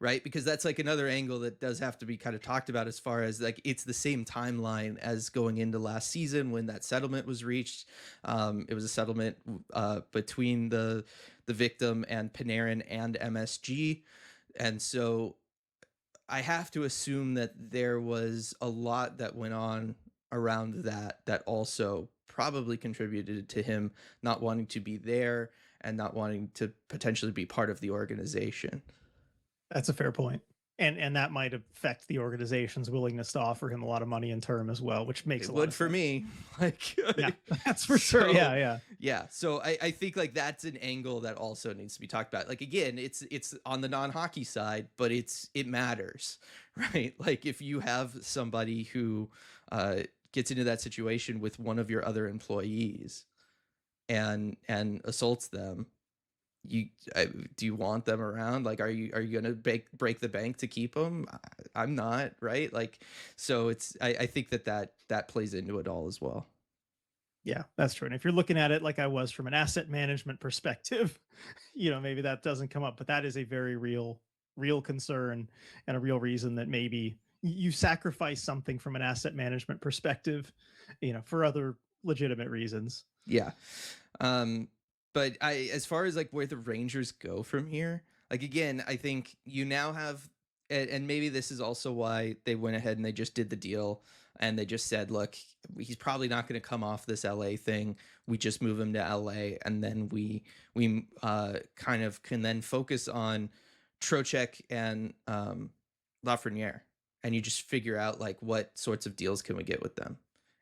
right? Because that's like another angle that does have to be kind of talked about, as far as like it's the same timeline as going into last season when that settlement was reached. It was a settlement between the victim and Panarin and MSG, and so I have to assume that there was a lot that went on around that also probably contributed to him not wanting to be there and not wanting to potentially be part of the organization. That's a fair point. And that might affect the organization's willingness to offer him a lot of money in term as well, which makes It a lot would of for sense. me. Like, Yeah, that's for sure. so Yeah, yeah. yeah. So I think like that's an angle that also needs to be talked about. Like, again, it's on the non-hockey side, but it matters, right? Like, if you have somebody who uh gets into that situation with one of your other employees and assaults them, you do you want them around? Like, are you gonna break the bank to keep them? I'm not, right? Like, so I think that plays into it all as well. Yeah, that's true. And if you're looking at it like I was from an asset management perspective, maybe that doesn't come up, but that is a very real concern, and a real reason that maybe you sacrifice something from an asset management perspective, for other legitimate reasons. Yeah. Um, but as far as like where the Rangers go from here, like, again, I think you now have, and maybe this is also why they went ahead and they just did the deal, and they just said, look, he's probably not going to come off this LA thing. We just move him to LA, and then we kind of can then focus on Trocheck and Lafreniere, and you just figure out like what sorts of deals can we get with them,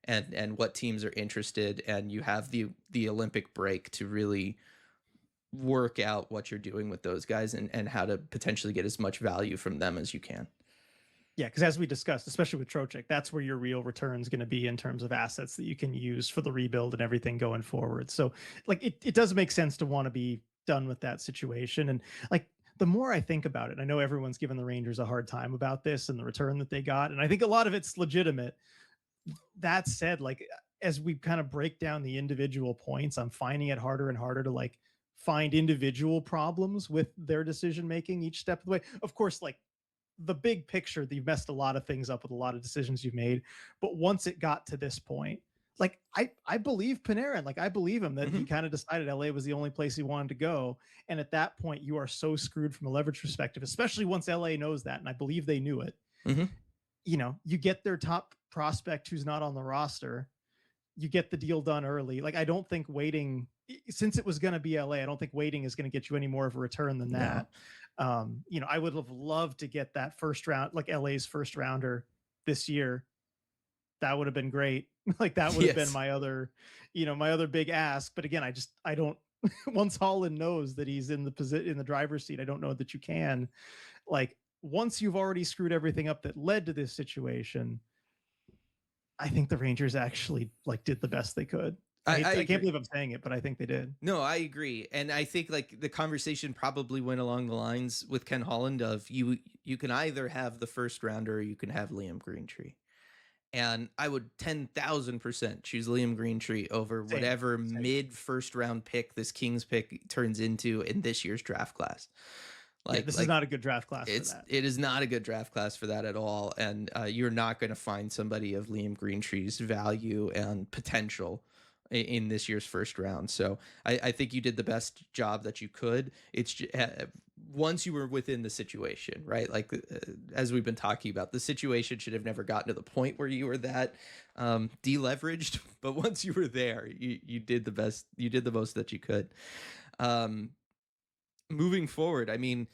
and what teams are interested, and you have the Olympic break to really work out what you're doing with those guys, and how to potentially get as much value from them as you can. Yeah, because as we discussed, especially with Trocheck, that's where your real return is going to be in terms of assets that you can use for the rebuild and everything going forward. So, like, it does make sense to want to be done with that situation. And like, the more I think about it, I know everyone's given the Rangers a hard time about this and the return that they got, and I think a lot of it's legitimate. That said, like, as we kind of break down the individual points, I'm finding it harder and harder to like find individual problems with their decision making each step of the way. Of course, like the big picture, you've messed a lot of things up with a lot of decisions you've made. But once it got to this point, like I believe Panarin, like I believe him that Hmm. he kind of decided LA was the only place he wanted to go. And at that point, you are so screwed from a leverage perspective, especially once LA knows that. And I believe they knew it. Hmm. You know, you get their top prospect who's not on the roster, you get the deal done early. Like I don't think waiting, since it was going to be LA, I don't think waiting is going to get you any more of a return than No. that. You know, I would have loved to get that first round, like LA's first rounder this year. That would have been great. Like that would have been Yes. my other, you know, my other big ask. But again, I don't. Once Holland knows that he's in the position in the driver's seat, I don't know that you can. Like once you've already screwed everything up that led to this situation, I think the Rangers actually like did the best they could. I I can't agree. believe I'm saying it, but I think they did. No, I agree. And I think like the conversation probably went along the lines with Ken Holland of you can either have the first rounder or you can have Liam Greentree. And I would 10,000% choose Liam Greentree over Same, whatever same. mid first round pick this Kings pick turns into in this year's draft class. Yeah, this is Like not a good draft class for that. it is not a good draft class for that at all, and you're not going to find somebody of Liam Greentree's value and potential in this year's first round. So I think you did the best job that you could. Once you were within the situation, right? Like as we've been talking about, the situation should have never gotten to the point where you were that deleveraged. But once you were there, you did the best. You did the most that you could. Um, Moving forward, I mean,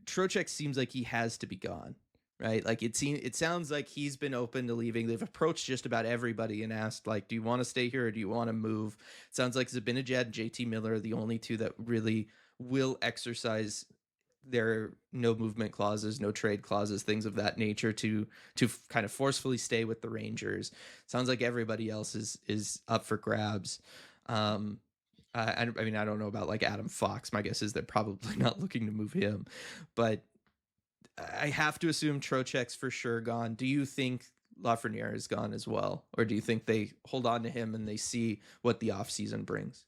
Trocheck seems like he has to be gone, right? Like it sounds like he's been open to leaving. They've approached just about everybody and asked, like, do you want to stay here or do you want to move? It sounds like Zibanejad and JT Miller are the only two that really will exercise their no movement clauses, no trade clauses, things of that nature to kind of forcefully stay with the Rangers. Sounds like everybody else is up for grabs. Um, I mean, I don't know about like Adam Fox. My guess is they're probably not looking to move him, but I have to assume Trocheck's for sure gone. Do you think Lafreniere is gone as well, or do you think they hold on to him and they see what the offseason brings?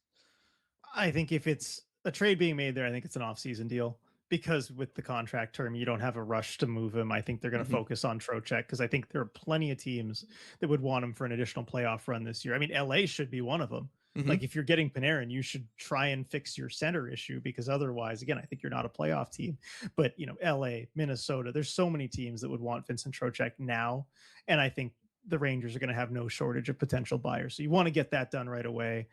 I think if it's a trade being made there, I think it's an off-season deal because with the contract term, you don't have a rush to move him. I think they're going to Hmm. focus on Trocheck because I think there are plenty of teams that would want him for an additional playoff run this year. I mean, LA should be one of them. Hmm. Like if you're getting Panarin, you should try and fix your center issue because otherwise, again, I think you're not a playoff team. But you know, LA, Minnesota, there's so many teams that would want Vincent Trocheck now, and I think the Rangers are going to have no shortage of potential buyers. So you want to get that done right away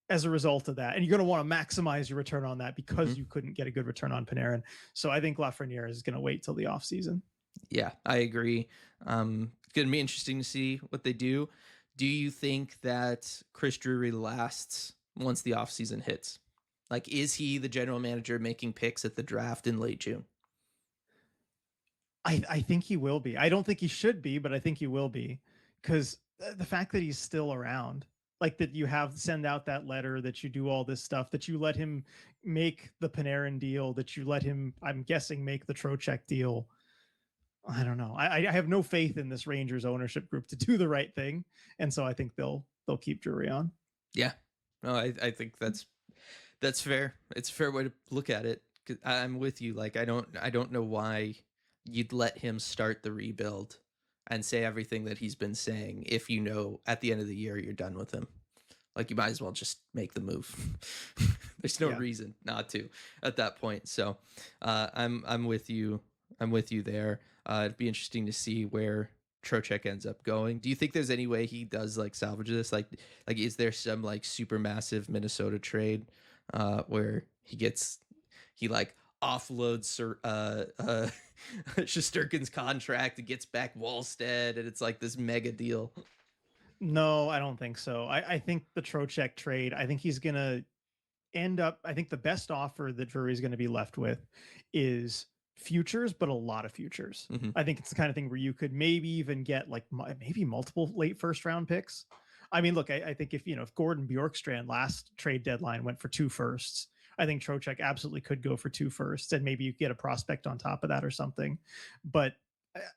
as a result of that. And you're going to want to maximize your return on that Hmm. because you couldn't get a good return on Panarin. So I think Lafreniere is going to wait till the offseason. Yeah, I agree. It's going to be interesting to see what they do. Do you think that Chris Drury lasts once the offseason hits? Like, is he the general manager making picks at the draft in late June? I think he will be. I don't think he should be, but I think he will be because the fact that he's still around, like that you have send out that letter, that you do all this stuff, that you let him make the Panarin deal, that you let him, I'm guessing, make the Trocheck deal. I don't know. I have no faith in this Rangers ownership group to do the right thing, and so I think they'll keep Drury on. Yeah. No, I think that's fair. It's a fair way to look at it. 'Cause I'm with you. Like I don't know why you'd let him start the rebuild and say everything that he's been saying if you know at the end of the year you're done with him. Like you might as well just make the move. There's no Yeah. reason not to at that point. So I'm with you. I'm with you there. It'd be interesting to see where Trocheck ends up going. Do you think there's any way he does like salvage this? Like is there some like super massive Minnesota trade where he like offloads Shesterkin's contract and gets back Wallstead and it's like this mega deal? No, I don't think so. I think the Trocheck trade, I think he's going to end up, I think the best offer that Drury's going to be left with is futures, but a lot of futures. Hmm. I think it's the kind of thing where you could maybe even get like maybe multiple late first round picks. I mean, look, I think if, you know, if Gordon Bjorkstrand last trade deadline went for 2 firsts, I think Trocheck absolutely could go for 2 firsts and maybe you get a prospect on top of that or something. But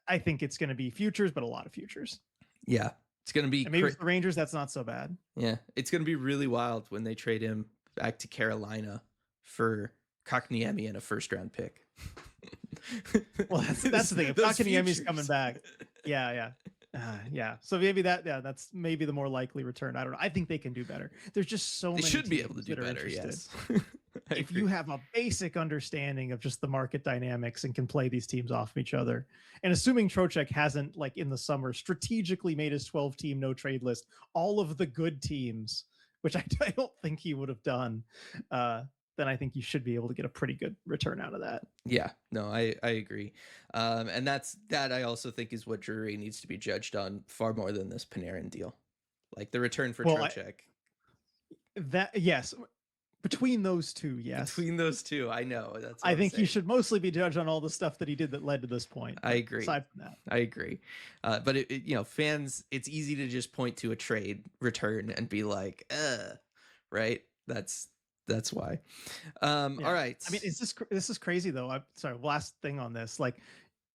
I think it's going to be futures, but a lot of futures. Yeah. It's going to be And maybe for the Rangers, that's not so bad. yeah, it's going to be really wild when they trade him back to Carolina for Kotkaniemi and a first round pick. Well, that's the thing. If Kotkaniemi's coming back, yeah. Yeah. So maybe that's maybe the more likely return. I don't know. I think they can do better. There's just so They many should be able to teams do that are better. interested. Yes. If you have a basic understanding of just the market dynamics and can play these teams off of each other, and assuming Trocheck hasn't, like in the summer, strategically made his 12-team no trade list, all of the good teams, which I don't think he would have done, then I think you should be able to get a pretty good return out of that. Yeah, no, I agree. And that I also think is what Drury needs to be judged on far more than this Panarin deal. Like the return for Trocheck. Yes. Between those two, yes. Between those two, I know. That's I think he should mostly be judged on all the stuff that he did that led to this point. I agree. Aside from that, I agree. But fans, it's easy to just point to a trade return and be like, right? That's why. All right. I mean, this is crazy though. I'm sorry. Last thing on this, like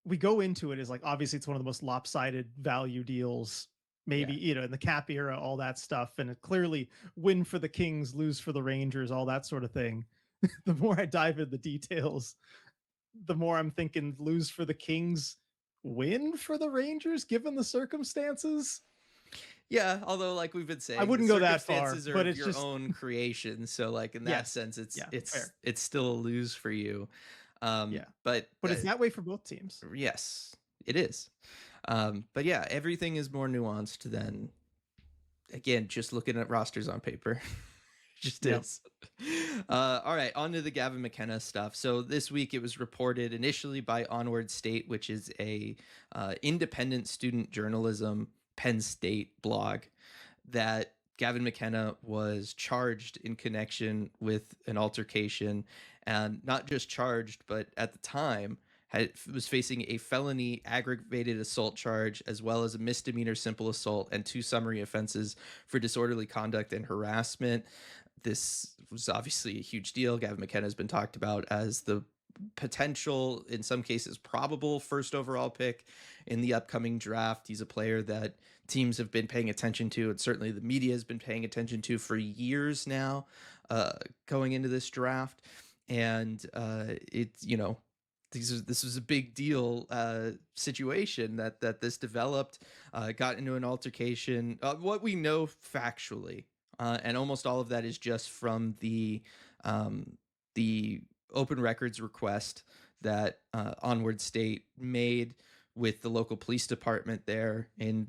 we go into it is like obviously it's one of the most lopsided value deals. Maybe in the cap era, all that stuff, and it clearly win for the Kings, lose for the Rangers, all that sort of thing. The more I dive into the details, the more I'm thinking lose for the Kings, win for the Rangers, given the circumstances. Yeah, although like we've been saying, I wouldn't go that far, but it's your just own creation. So like in that sense, it's still a lose for you. But it's that way for both teams. Yes, it is. But yeah, everything is more nuanced than, again, just looking at rosters on paper. Just is. All right, on to the Gavin McKenna stuff. So this week it was reported initially by Onward State, which is a independent student journalism Penn State blog, that Gavin McKenna was charged in connection with an altercation, and not just charged, but at the time was facing a felony aggravated assault charge, as well as a misdemeanor simple assault and 2 summary offenses for disorderly conduct and harassment. This was obviously a huge deal. Gavin McKenna has been talked about as the potential, in some cases probable, first overall pick in the upcoming draft. He's a player that teams have been paying attention to, and certainly the media has been paying attention to for years now, going into this draft. And this was a big deal situation that this developed, got into an altercation. What we know factually, and almost all of that is just from the open records request that Onward State made with the local police department there in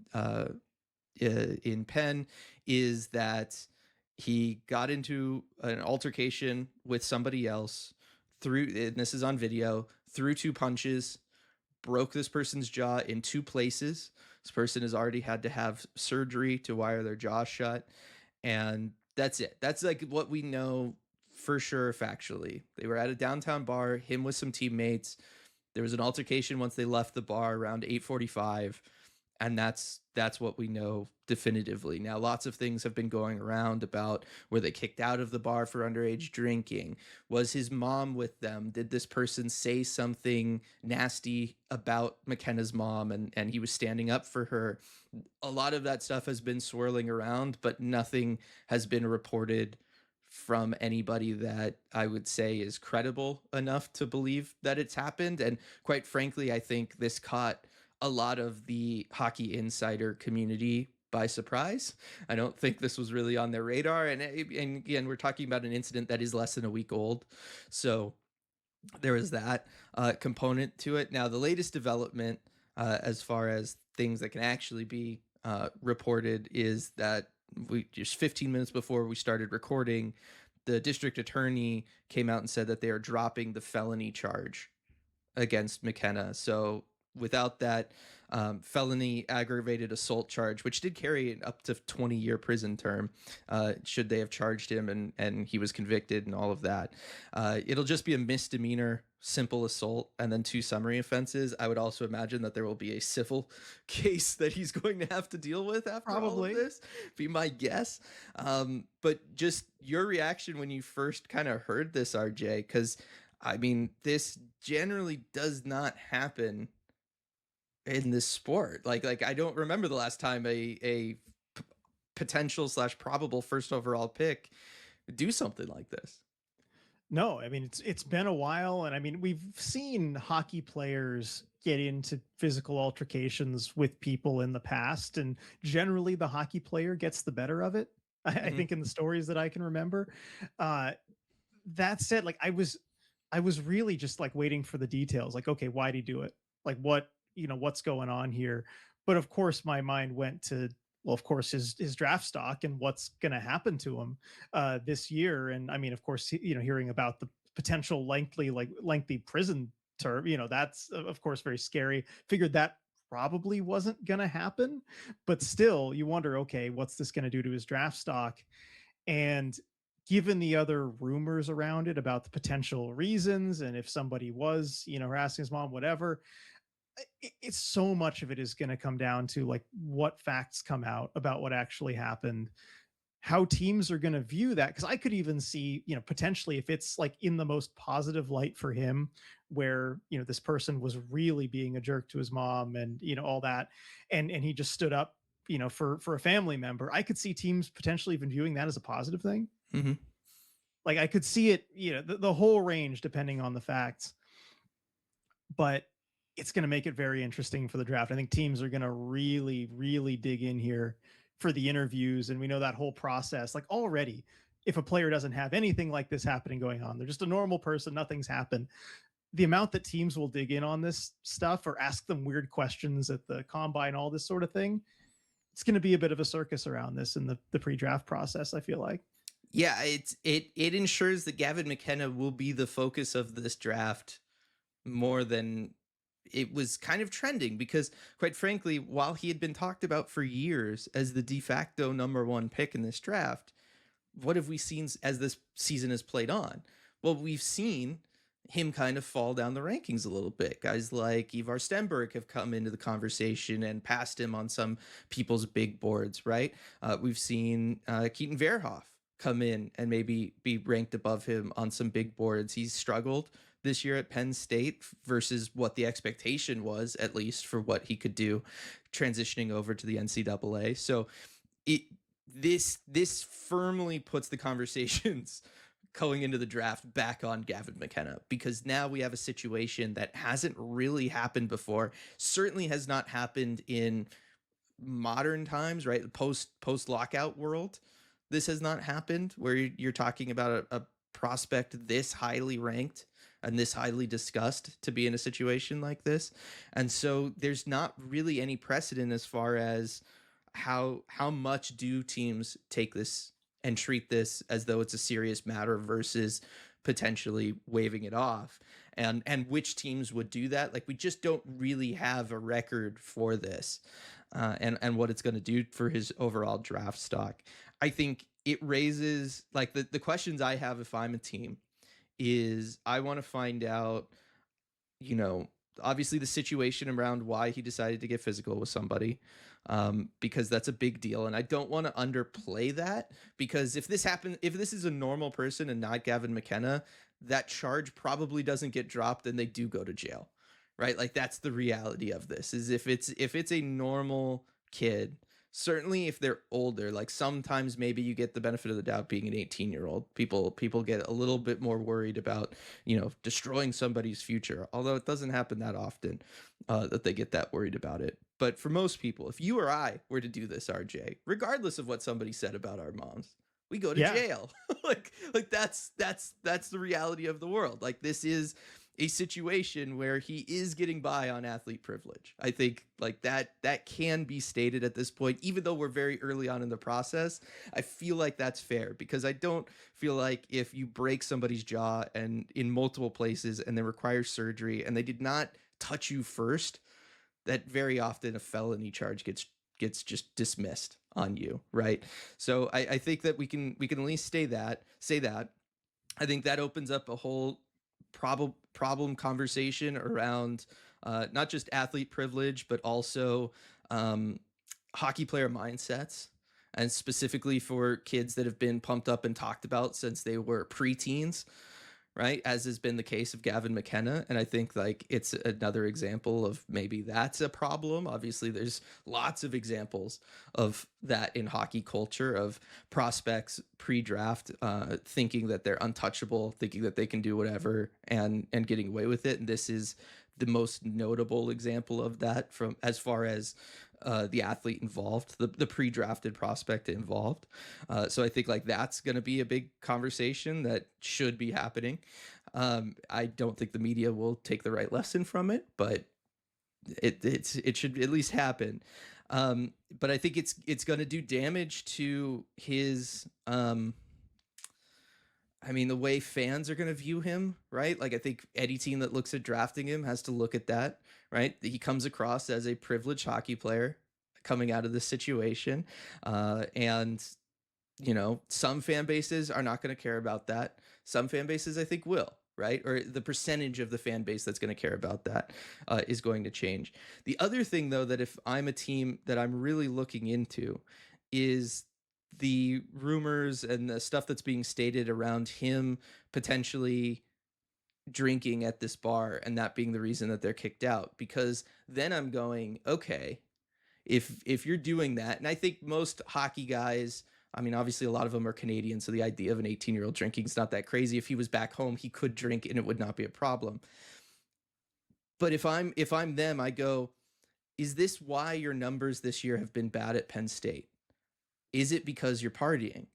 Penn, is that he got into an altercation with somebody else, and this is on video, threw 2 punches, broke this person's jaw in 2 places. This person has already had to have surgery to wire their jaw shut. And that's it. That's like what we know for sure factually. They were at a downtown bar, him with some teammates. There was an altercation once they left the bar around 8:45. And that's what we know definitively. Now, lots of things have been going around about, were they kicked out of the bar for underage drinking? Was his mom with them? Did this person say something nasty about McKenna's mom and he was standing up for her? A lot of that stuff has been swirling around, but nothing has been reported from anybody that I would say is credible enough to believe that it's happened. And quite frankly, I think this caught a lot of the hockey insider community by surprise. I don't think this was really on their radar. And again, we're talking about an incident that is less than a week old. So there is that component to it. Now, the latest development, as far as things that can actually be reported, is that we just 15 minutes before we started recording, the district attorney came out and said that they are dropping the felony charge against McKenna. So without that felony aggravated assault charge, which did carry up to 20-year prison term, should they have charged him and he was convicted and all of that, it'll just be a misdemeanor simple assault and then 2 summary offenses. I would also imagine that there will be a civil case that he's going to have to deal with after all of this, be my guess. But just your reaction when you first kind of heard this, RJ, because I mean, this generally does not happen in this sport. Like I don't remember the last time a potential / probable first overall pick do something like this. No, I mean it's been a while, and I mean we've seen hockey players get into physical altercations with people in the past, and generally the hockey player gets the better of it. I Hmm. think in the stories that I can remember. Uh, that said, like I was really just like waiting for the details. Like, okay, why'd he do it? Like, what what's going on here? But of course, my mind went to, well, of course, his draft stock and what's going to happen to him this year. And I mean, of course, hearing about the potential lengthy prison term, that's of course very scary. Figured that probably wasn't going to happen, but still, you wonder, okay, what's this going to do to his draft stock? And given the other rumors around it about the potential reasons, and if somebody was, harassing his mom, whatever, it's so much of it is going to come down to like what facts come out about what actually happened, how teams are going to view that. Cause I could even see, potentially if it's like in the most positive light for him, where, this person was really being a jerk to his mom and, all that. And he just stood up, for a family member. I could see teams potentially even viewing that as a positive thing. Hmm. Like I could see it, the whole range depending on the facts, but it's going to make it very interesting for the draft. I think teams are going to really, really dig in here for the interviews. And we know that whole process, like already, if a player doesn't have anything like this happening going on, they're just a normal person, nothing's happened. The amount that teams will dig in on this stuff or ask them weird questions at the combine, all this sort of thing, it's going to be a bit of a circus around this in the pre-draft process, I feel like. Yeah, it ensures that Gavin McKenna will be the focus of this draft more than it was kind of trending, because quite frankly, while he had been talked about for years as the de facto number one pick in this draft, what have we seen as this season has played on? Well, we've seen him kind of fall down the rankings a little bit. Guys like Ivar Stenberg have come into the conversation and passed him on some people's big boards, right? We've seen Keaton Verhoff come in and maybe be ranked above him on some big boards. He's struggled this year at Penn State versus what the expectation was, at least for what he could do transitioning over to the NCAA. So it this firmly puts the conversations going into the draft back on Gavin McKenna, because now we have a situation that hasn't really happened before. Certainly has not happened in modern times, right? Post lockout world. This has not happened where you're talking about a prospect this highly ranked and this highly discussed to be in a situation like this. And so there's not really any precedent as far as how much do teams take this and treat this as though it's a serious matter versus potentially waving it off, and which teams would do that. Like, we just don't really have a record for this, and what it's going to do for his overall draft stock. I think it raises like the questions I have if I'm a team is I want to find out, you know, obviously the situation around why he decided to get physical with somebody, because that's a big deal. And I don't want to underplay that, because if this happened, if this is a normal person and not Gavin McKenna, that charge probably doesn't get dropped and they do go to jail, right? Like, that's the reality of this, is if it's a normal kid, certainly if they're older, like sometimes maybe you get the benefit of the doubt being an 18-year-old. People get a little bit more worried about, destroying somebody's future, although it doesn't happen that often that they get that worried about it. But for most people, if you or I were to do this, RJ, regardless of what somebody said about our moms, we go to Yeah. jail. like that's the reality of the world. Like, this is a situation where he is getting by on athlete privilege. I think like that can be stated at this point, even though we're very early on in the process. I feel like that's fair, because I don't feel like if you break somebody's jaw and in multiple places and they require surgery and they did not touch you first, that very often a felony charge gets just dismissed on you, right? So I think that we can at least say that. I think that opens up a whole problem conversation around not just athlete privilege, but also um, hockey player mindsets, and specifically for kids that have been pumped up and talked about since they were preteens. right? As has been the case of Gavin McKenna. And I think like it's another example of maybe that's a problem. Obviously, there's lots of examples of that in hockey culture of prospects pre-draft thinking that they're untouchable, thinking that they can do whatever and getting away with it. And this is the most notable example of that from as far as the athlete involved, the pre-drafted prospect involved. So I think like that's going to be a big conversation that should be happening. I don't think the media will take the right lesson from it, but it should at least happen. But I think it's going to do damage to his. I mean, the way fans are going to view him, right? Like, I think any team that looks at drafting him has to look at that, right? He comes across as a privileged hockey player coming out of this situation. And, you know, some fan bases are not going to care about that. Some fan bases, I think, will, right? Or the percentage of the fan base that's going to care about that is going to change. The other thing, though, that if I'm a team that I'm really looking into is the rumors and the stuff that's being stated around him potentially drinking at this bar and that being the reason that they're kicked out, because then I'm going, okay, if you're doing that, and I think most hockey guys, I mean, obviously a lot of them are Canadian, so the idea of an 18-year-old drinking is not that crazy. If he was back home, he could drink and it would not be a problem. But if I'm them, I go, is this why your numbers this year have been bad at Penn State? Is it because you're partying?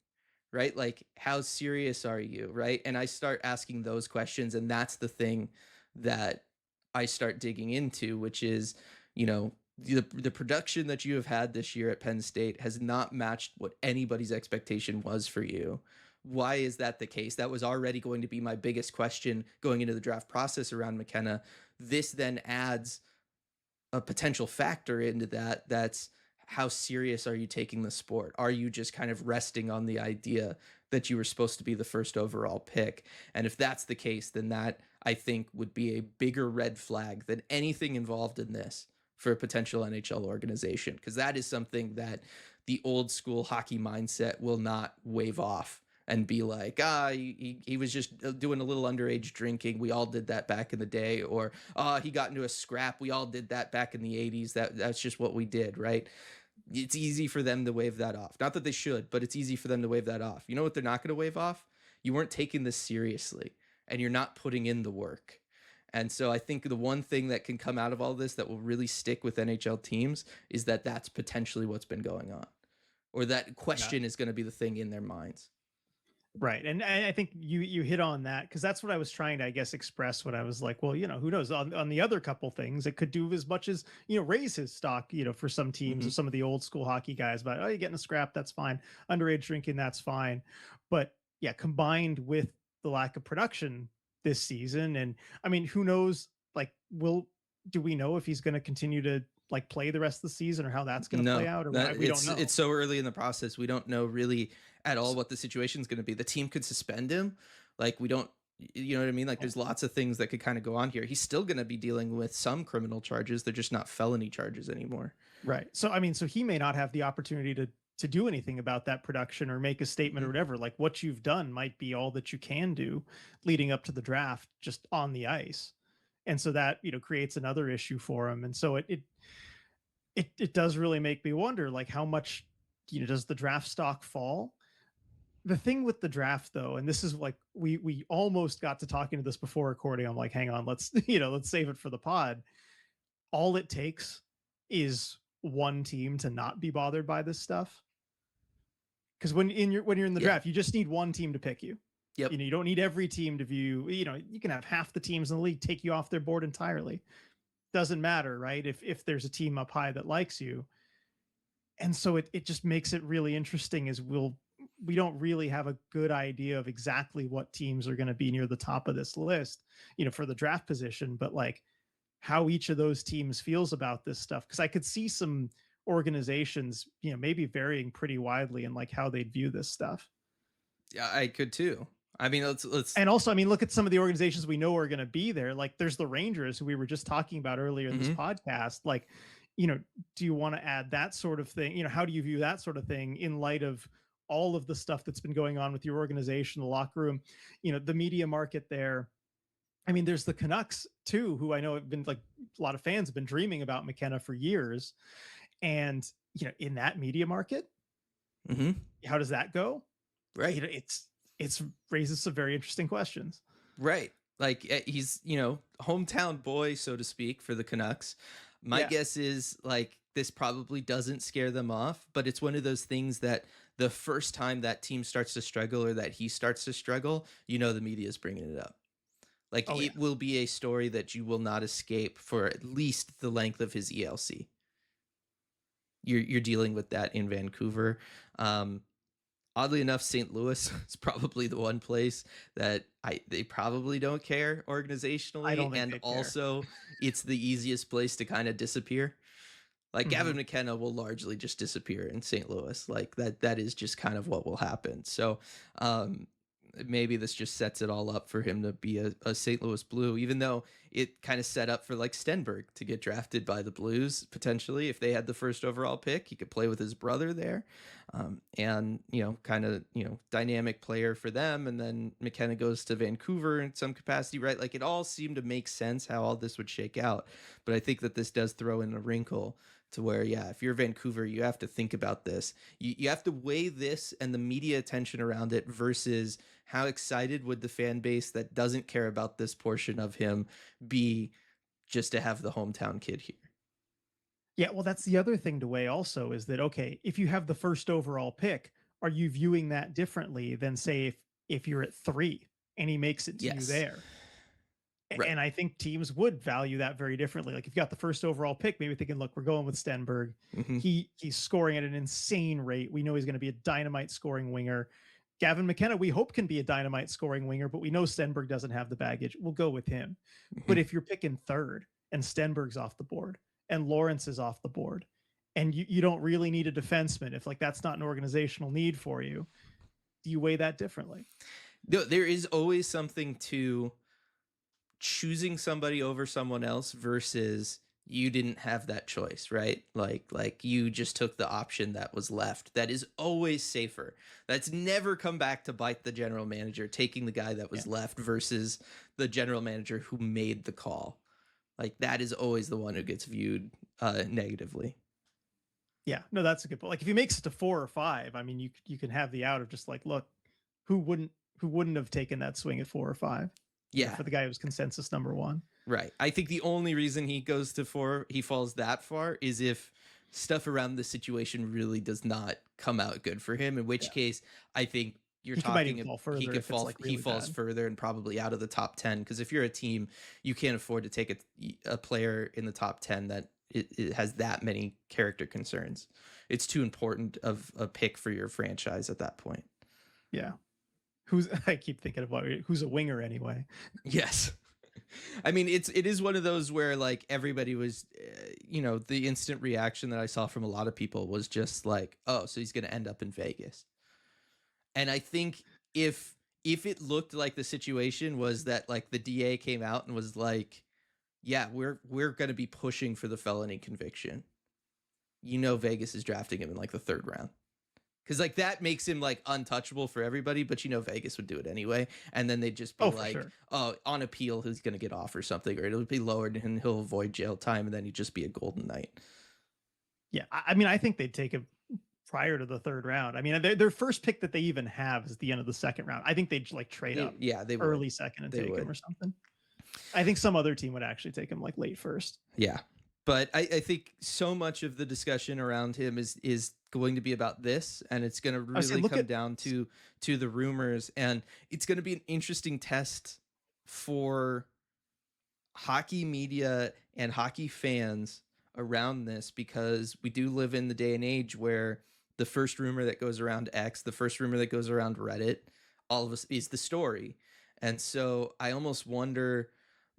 Right? Like, how serious are you? Right? And I start asking those questions. And that's the thing that I start digging into, which is, you know, the production that you have had this year at Penn State has not matched what anybody's expectation was for you. Why is that the case? That was already going to be my biggest question going into the draft process around McKenna. This then adds a potential factor into that. That's how serious are you taking the sport? Are you just kind of resting on the idea that you were supposed to be the first overall pick? And if that's the case, then that I think would be a bigger red flag than anything involved in this for a potential NHL organization, because that is something that the old school hockey mindset will not wave off and be like, he was just doing a little underage drinking. We all did that back in the day. Or, he got into a scrap. We all did that back in the 80s. That's just what we did, right? It's easy for them to wave that off. Not that they should, but it's easy for them to wave that off. You know what they're not going to wave off? You weren't taking this seriously and you're not putting in the work. And so I think the one thing that can come out of all this that will really stick with NHL teams is that that's potentially what's been going on, or that question is going to be the thing in their minds. Right. And I think you hit on that, because that's what I was trying to, I guess, express when I was like, well, you know, who knows, on the other couple things, it could do as much as, you know, raise his stock, you know, for some teams or some of the old school hockey guys. But, oh, you're getting a scrap, that's fine. Underage drinking, that's fine. But yeah, combined with the lack of production this season. And I mean, who knows, like, do we know if he's going to continue to like play the rest of the season, or how that's going to play out, or we don't know. It's so early in the process. We don't know really at all what the situation is going to be. The team could suspend him. Like, we don't, you know what I mean? Like, there's lots of things that could kind of go on here. He's still going to be dealing with some criminal charges. They're just not felony charges anymore. Right. So, I mean, so he may not have the opportunity to do anything about that production or make a statement or whatever. Like, what you've done might be all that you can do leading up to the draft, just on the ice. And so that, you know, creates another issue for him. And so it does really make me wonder, like, how much, you know, does the draft stock fall? The thing with the draft, though, and this is like, we almost got to talking to this before recording. I'm like, hang on, let's let's save it for the pod. All it takes is one team to not be bothered by this stuff. Because when you're in the draft, you just need one team to pick you. Yep. You know, you don't need every team to view. You know, you can have half the teams in the league take you off their board entirely. Doesn't matter, right? If there's a team up high that likes you. And so it just makes it really interesting, is we don't really have a good idea of exactly what teams are going to be near the top of this list, you know, for the draft position, but like how each of those teams feels about this stuff. Because I could see some organizations, you know, maybe varying pretty widely in like how they'd view this stuff. Yeah, I could too. I mean, let's and also, I mean, look at some of the organizations we know are going to be there. Like, there's the Rangers, who we were just talking about earlier in this podcast. Like, you know, do you want to add that sort of thing? You know, how do you view that sort of thing in light of all of the stuff that's been going on with your organization, the locker room, the media market there. I mean, there's the Canucks too, who I know have been like a lot of fans have been dreaming about McKenna for years. And, in that media market, Hmm. how does that go? Right. It's raises some very interesting questions. Right. Like he's, hometown boy, so to speak, for the Canucks. My Yeah. guess is like this probably doesn't scare them off, but it's one of those things that the first time that team starts to struggle or that he starts to struggle, the media is bringing it up. Like Oh yeah. it will be a story that you will not escape for at least the length of his ELC. You're dealing with that in Vancouver. Um, Oddly enough, St. Louis is probably the one place that they probably don't care I organizationally, don't think and they care. also it's the easiest place to kind of disappear. Like Hmm. Gavin McKenna will largely just disappear in St. Louis. Like that is just kind of what will happen. So um maybe this just sets it all up for him to be a St. Louis Blue, even though it kind of set up for like Stenberg to get drafted by the Blues potentially. If they had the first overall pick, he could play with his brother there. And, kind of, dynamic player for them. And then McKenna goes to Vancouver in some capacity, right? Like it all seemed to make sense how all this would shake out. But I think that this does throw in a wrinkle to where, yeah, if you're Vancouver, you have to think about this. You have to weigh this and the media attention around it versus how excited would the fan base that doesn't care about this portion of him be just to have the hometown kid here. Yeah, well, that's the other thing to weigh also is that okay, if you have the first overall pick, are you viewing that differently than say if you're at 3 and he makes it to you Yes. there? Right. And I think teams would value that very differently. Like if you got the first overall pick, maybe thinking, look, we're going with Stenberg. Hmm. He's scoring at an insane rate. We know he's going to be a dynamite scoring winger. Gavin McKenna, we hope can be a dynamite scoring winger, but we know Stenberg doesn't have the baggage. We'll go with him. Hmm. But if you're picking third and Stenberg's off the board and Lawrence is off the board, and you don't really need a defenseman, if like that's not an organizational need for you, do you weigh that differently? There is always something to choosing somebody over someone else versus you didn't have that choice, right? Like you just took the option that was left. That is always safer. That's never come back to bite the general manager, taking the guy that Yeah. was left versus the general manager who made the call. Like that is always the one who gets viewed negatively. Yeah, no, that's a good point. Like if he makes it to 4 or 5, I mean, you can have the out of just like, look, who wouldn't who wouldn't have taken that swing at 4 or 5? Yeah, For the guy who was consensus number 1. right. I think the only reason he goes to 4, he falls that far, is if stuff around the situation really does not come out good for him. In which Yeah, case, I think you're might even talking fall he further could if it's fall. like He really falls bad. further and probably out of the top 10. Because if you're a team, you can't afford to take a player in the top 10 that it has that many character concerns. It's too important of a pick for your franchise at that point. Yeah, who's I keep thinking about who's a winger anyway. Yes. I mean, it is one of those where like everybody was, the instant reaction that I saw from a lot of people was just like, oh, so he's going to end up in Vegas. And I think if it looked like the situation was that like the DA came out and was like, yeah, we're going to be pushing for the felony conviction. Vegas is drafting him in like the 3rd round. Because like that makes him like untouchable for everybody, but Vegas would do it anyway, and then they'd just be Oh, for like, sure. "Oh, on appeal, he's gonna get off or something, or it'll be lowered and he'll avoid jail time, and then he'd just be a golden knight." Yeah, I mean, I think they'd take him prior to the 3rd round. I mean, their first pick that they even have is the end of the 2nd round. I think they'd like trade up Yeah, they would. early 2nd and They take him would. or something. I think some other team would actually take him like late 1st. Yeah, but I think so much of the discussion around him is going to be about this, and it's going to I was saying, really look come at down to the rumors, and it's going to be an interesting test for hockey media and hockey fans around this, because we do live in the day and age where the first rumor that goes around X, the first rumor that goes around Reddit, all of us is the story. And so I almost wonder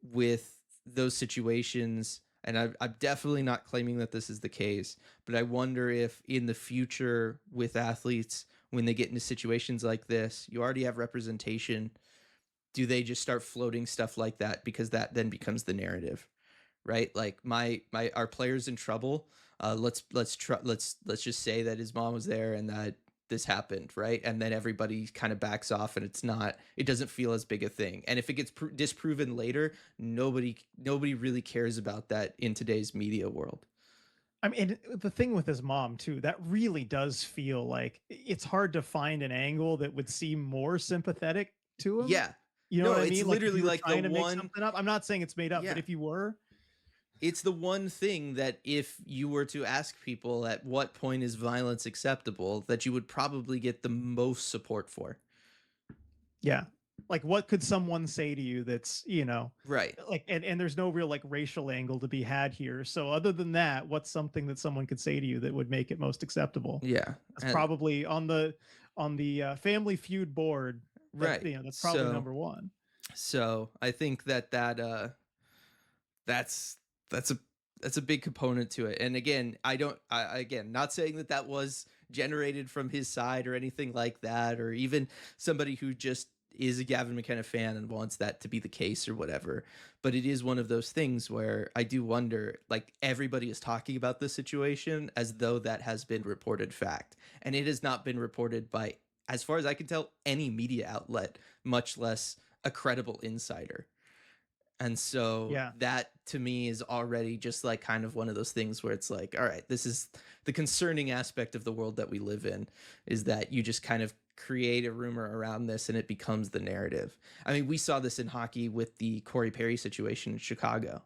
with those situations, and I'm definitely not claiming that this is the case, but I wonder if in the future with athletes, when they get into situations like this, you already have representation. Do they just start floating stuff like that because that then becomes the narrative, right? Like our player's in trouble. Let's just say that his mom was there and that this happened, right? And then everybody kind of backs off, and it doesn't feel as big a thing. And if it gets disproven later, nobody really cares about that in today's media world. I mean, the thing with his mom too, that really does feel like it's hard to find an angle that would seem more sympathetic to him. Yeah. You know No, what I it's mean? Like if literally you were like the trying to make one. something up, I'm not saying it's made up, but Yeah. if you were, It's the one thing that if you were to ask people at what point is violence acceptable, that you would probably get the most support for. yeah. Like what could someone say to you that's, Right. like and there's no real like racial angle to be had here. So other than that, what's something that someone could say to you that would make it most acceptable? Yeah. That's And probably on the Family Feud board. right. That's probably So number one. I think that's that's a that's a big component to it. And again, again, not saying that that was generated from his side or anything like that, or even somebody who just is a Gavin McKenna fan and wants that to be the case or whatever. But it is one of those things where I do wonder, like, everybody is talking about this situation as though that has been reported fact, and it has not been reported by, as far as I can tell, any media outlet, much less a credible insider. And so Yeah. that to me is already just like kind of one of those things where it's like, all right, this is the concerning aspect of the world that we live in, is that you just kind of create a rumor around this and it becomes the narrative. I mean, we saw this in hockey with the Corey Perry situation in Chicago,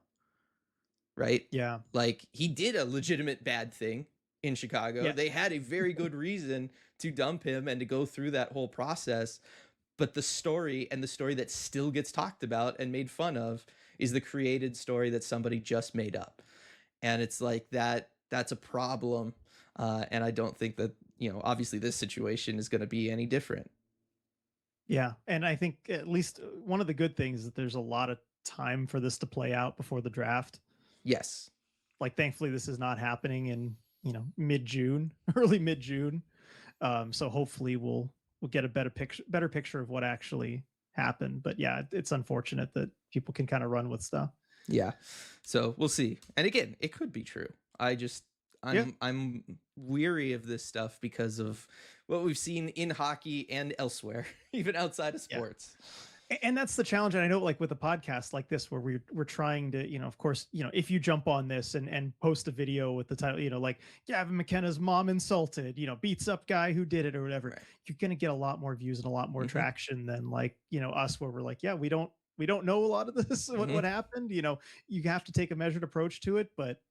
right? Yeah. Like, he did a legitimate bad thing in Chicago. Yeah. They had a very good reason to dump him and to go through that whole process. But the story, and the story that still gets talked about and made fun of, is the created story that somebody just made up. And it's like that's a problem. And I don't think that, obviously this situation is going to be any different. Yeah. And I think at least one of the good things is that there's a lot of time for this to play out before the draft. Yes. Like thankfully this is not happening in, mid-June, early mid-June. So hopefully we'll get a better picture of what actually happened. But yeah, it's unfortunate that people can kind of run with stuff. Yeah. So we'll see. And again, it could be true. Yeah. I'm weary of this stuff because of what we've seen in hockey and elsewhere, even outside of Yeah. sports. And that's the challenge. And I know, like with a podcast like this, where we're trying to, of course, if you jump on this and post a video with the title, like Gavin McKenna's mom insulted, beats up guy who did it or whatever, Right. you're gonna get a lot more views and a lot more Mhm. traction than like us, where we're like, yeah, we don't know a lot of this, Mhm. what happened. You have to take a measured approach to it, but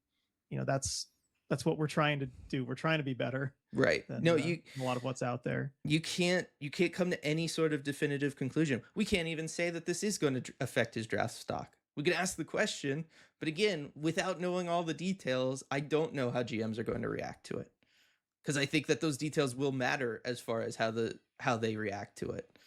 that's what we're trying to do. We're trying to be better Right. than No, a lot of what's out there. you can't come to any sort of definitive conclusion. We can't even say that this is going to affect his draft stock. We can ask the question, but again, without knowing all the details, I don't know how GMs are going to react to it, because I think that those details will matter as far as how they react to it.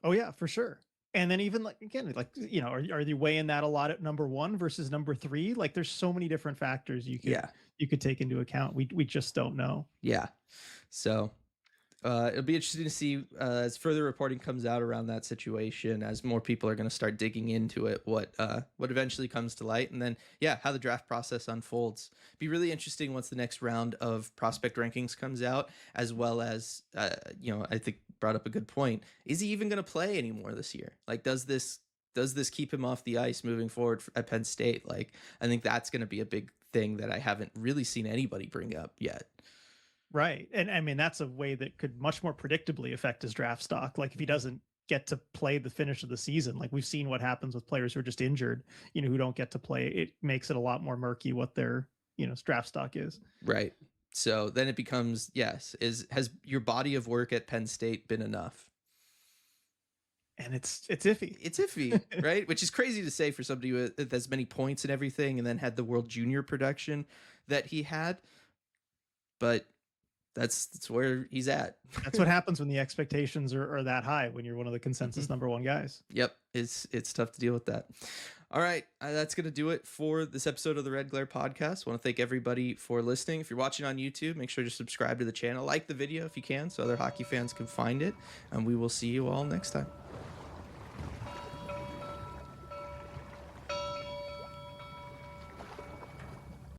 Oh yeah, for sure. And then even like again, like are you weighing that a lot at number one versus number three? Like there's so many different factors Yeah. you could take into account. We just don't know. Yeah. So it'll be interesting to see as further reporting comes out around that situation, as more people are going to start digging into it, what eventually comes to light, and then how the draft process unfolds. Be really interesting once the next round of prospect rankings comes out, as well as I think brought up a good point. Is he even going to play anymore this year? Like, does this keep him off the ice moving forward at Penn State? Like, I think that's going to be a big thing that I haven't really seen anybody bring up yet. Right. And I mean that's a way that could much more predictably affect his draft stock. Like if he doesn't get to play the finish of the season, like we've seen what happens with players who are just injured, who don't get to play. It makes it a lot more murky what their, draft stock is. Right. So then it becomes, yes, has your body of work at Penn State been enough? And it's iffy. It's iffy, right? Which is crazy to say for somebody with as many points and everything, and then had the World Junior production that he had. But that's where he's at. That's what happens when the expectations are that high, when you're one of the consensus number one guys. Yep. It's tough to deal with that. All right. That's going to do it for this episode of the Red Glare podcast. I want to thank everybody for listening. If you're watching on YouTube, make sure to subscribe to the channel, like the video if you can, so other hockey fans can find it. And we will see you all next time.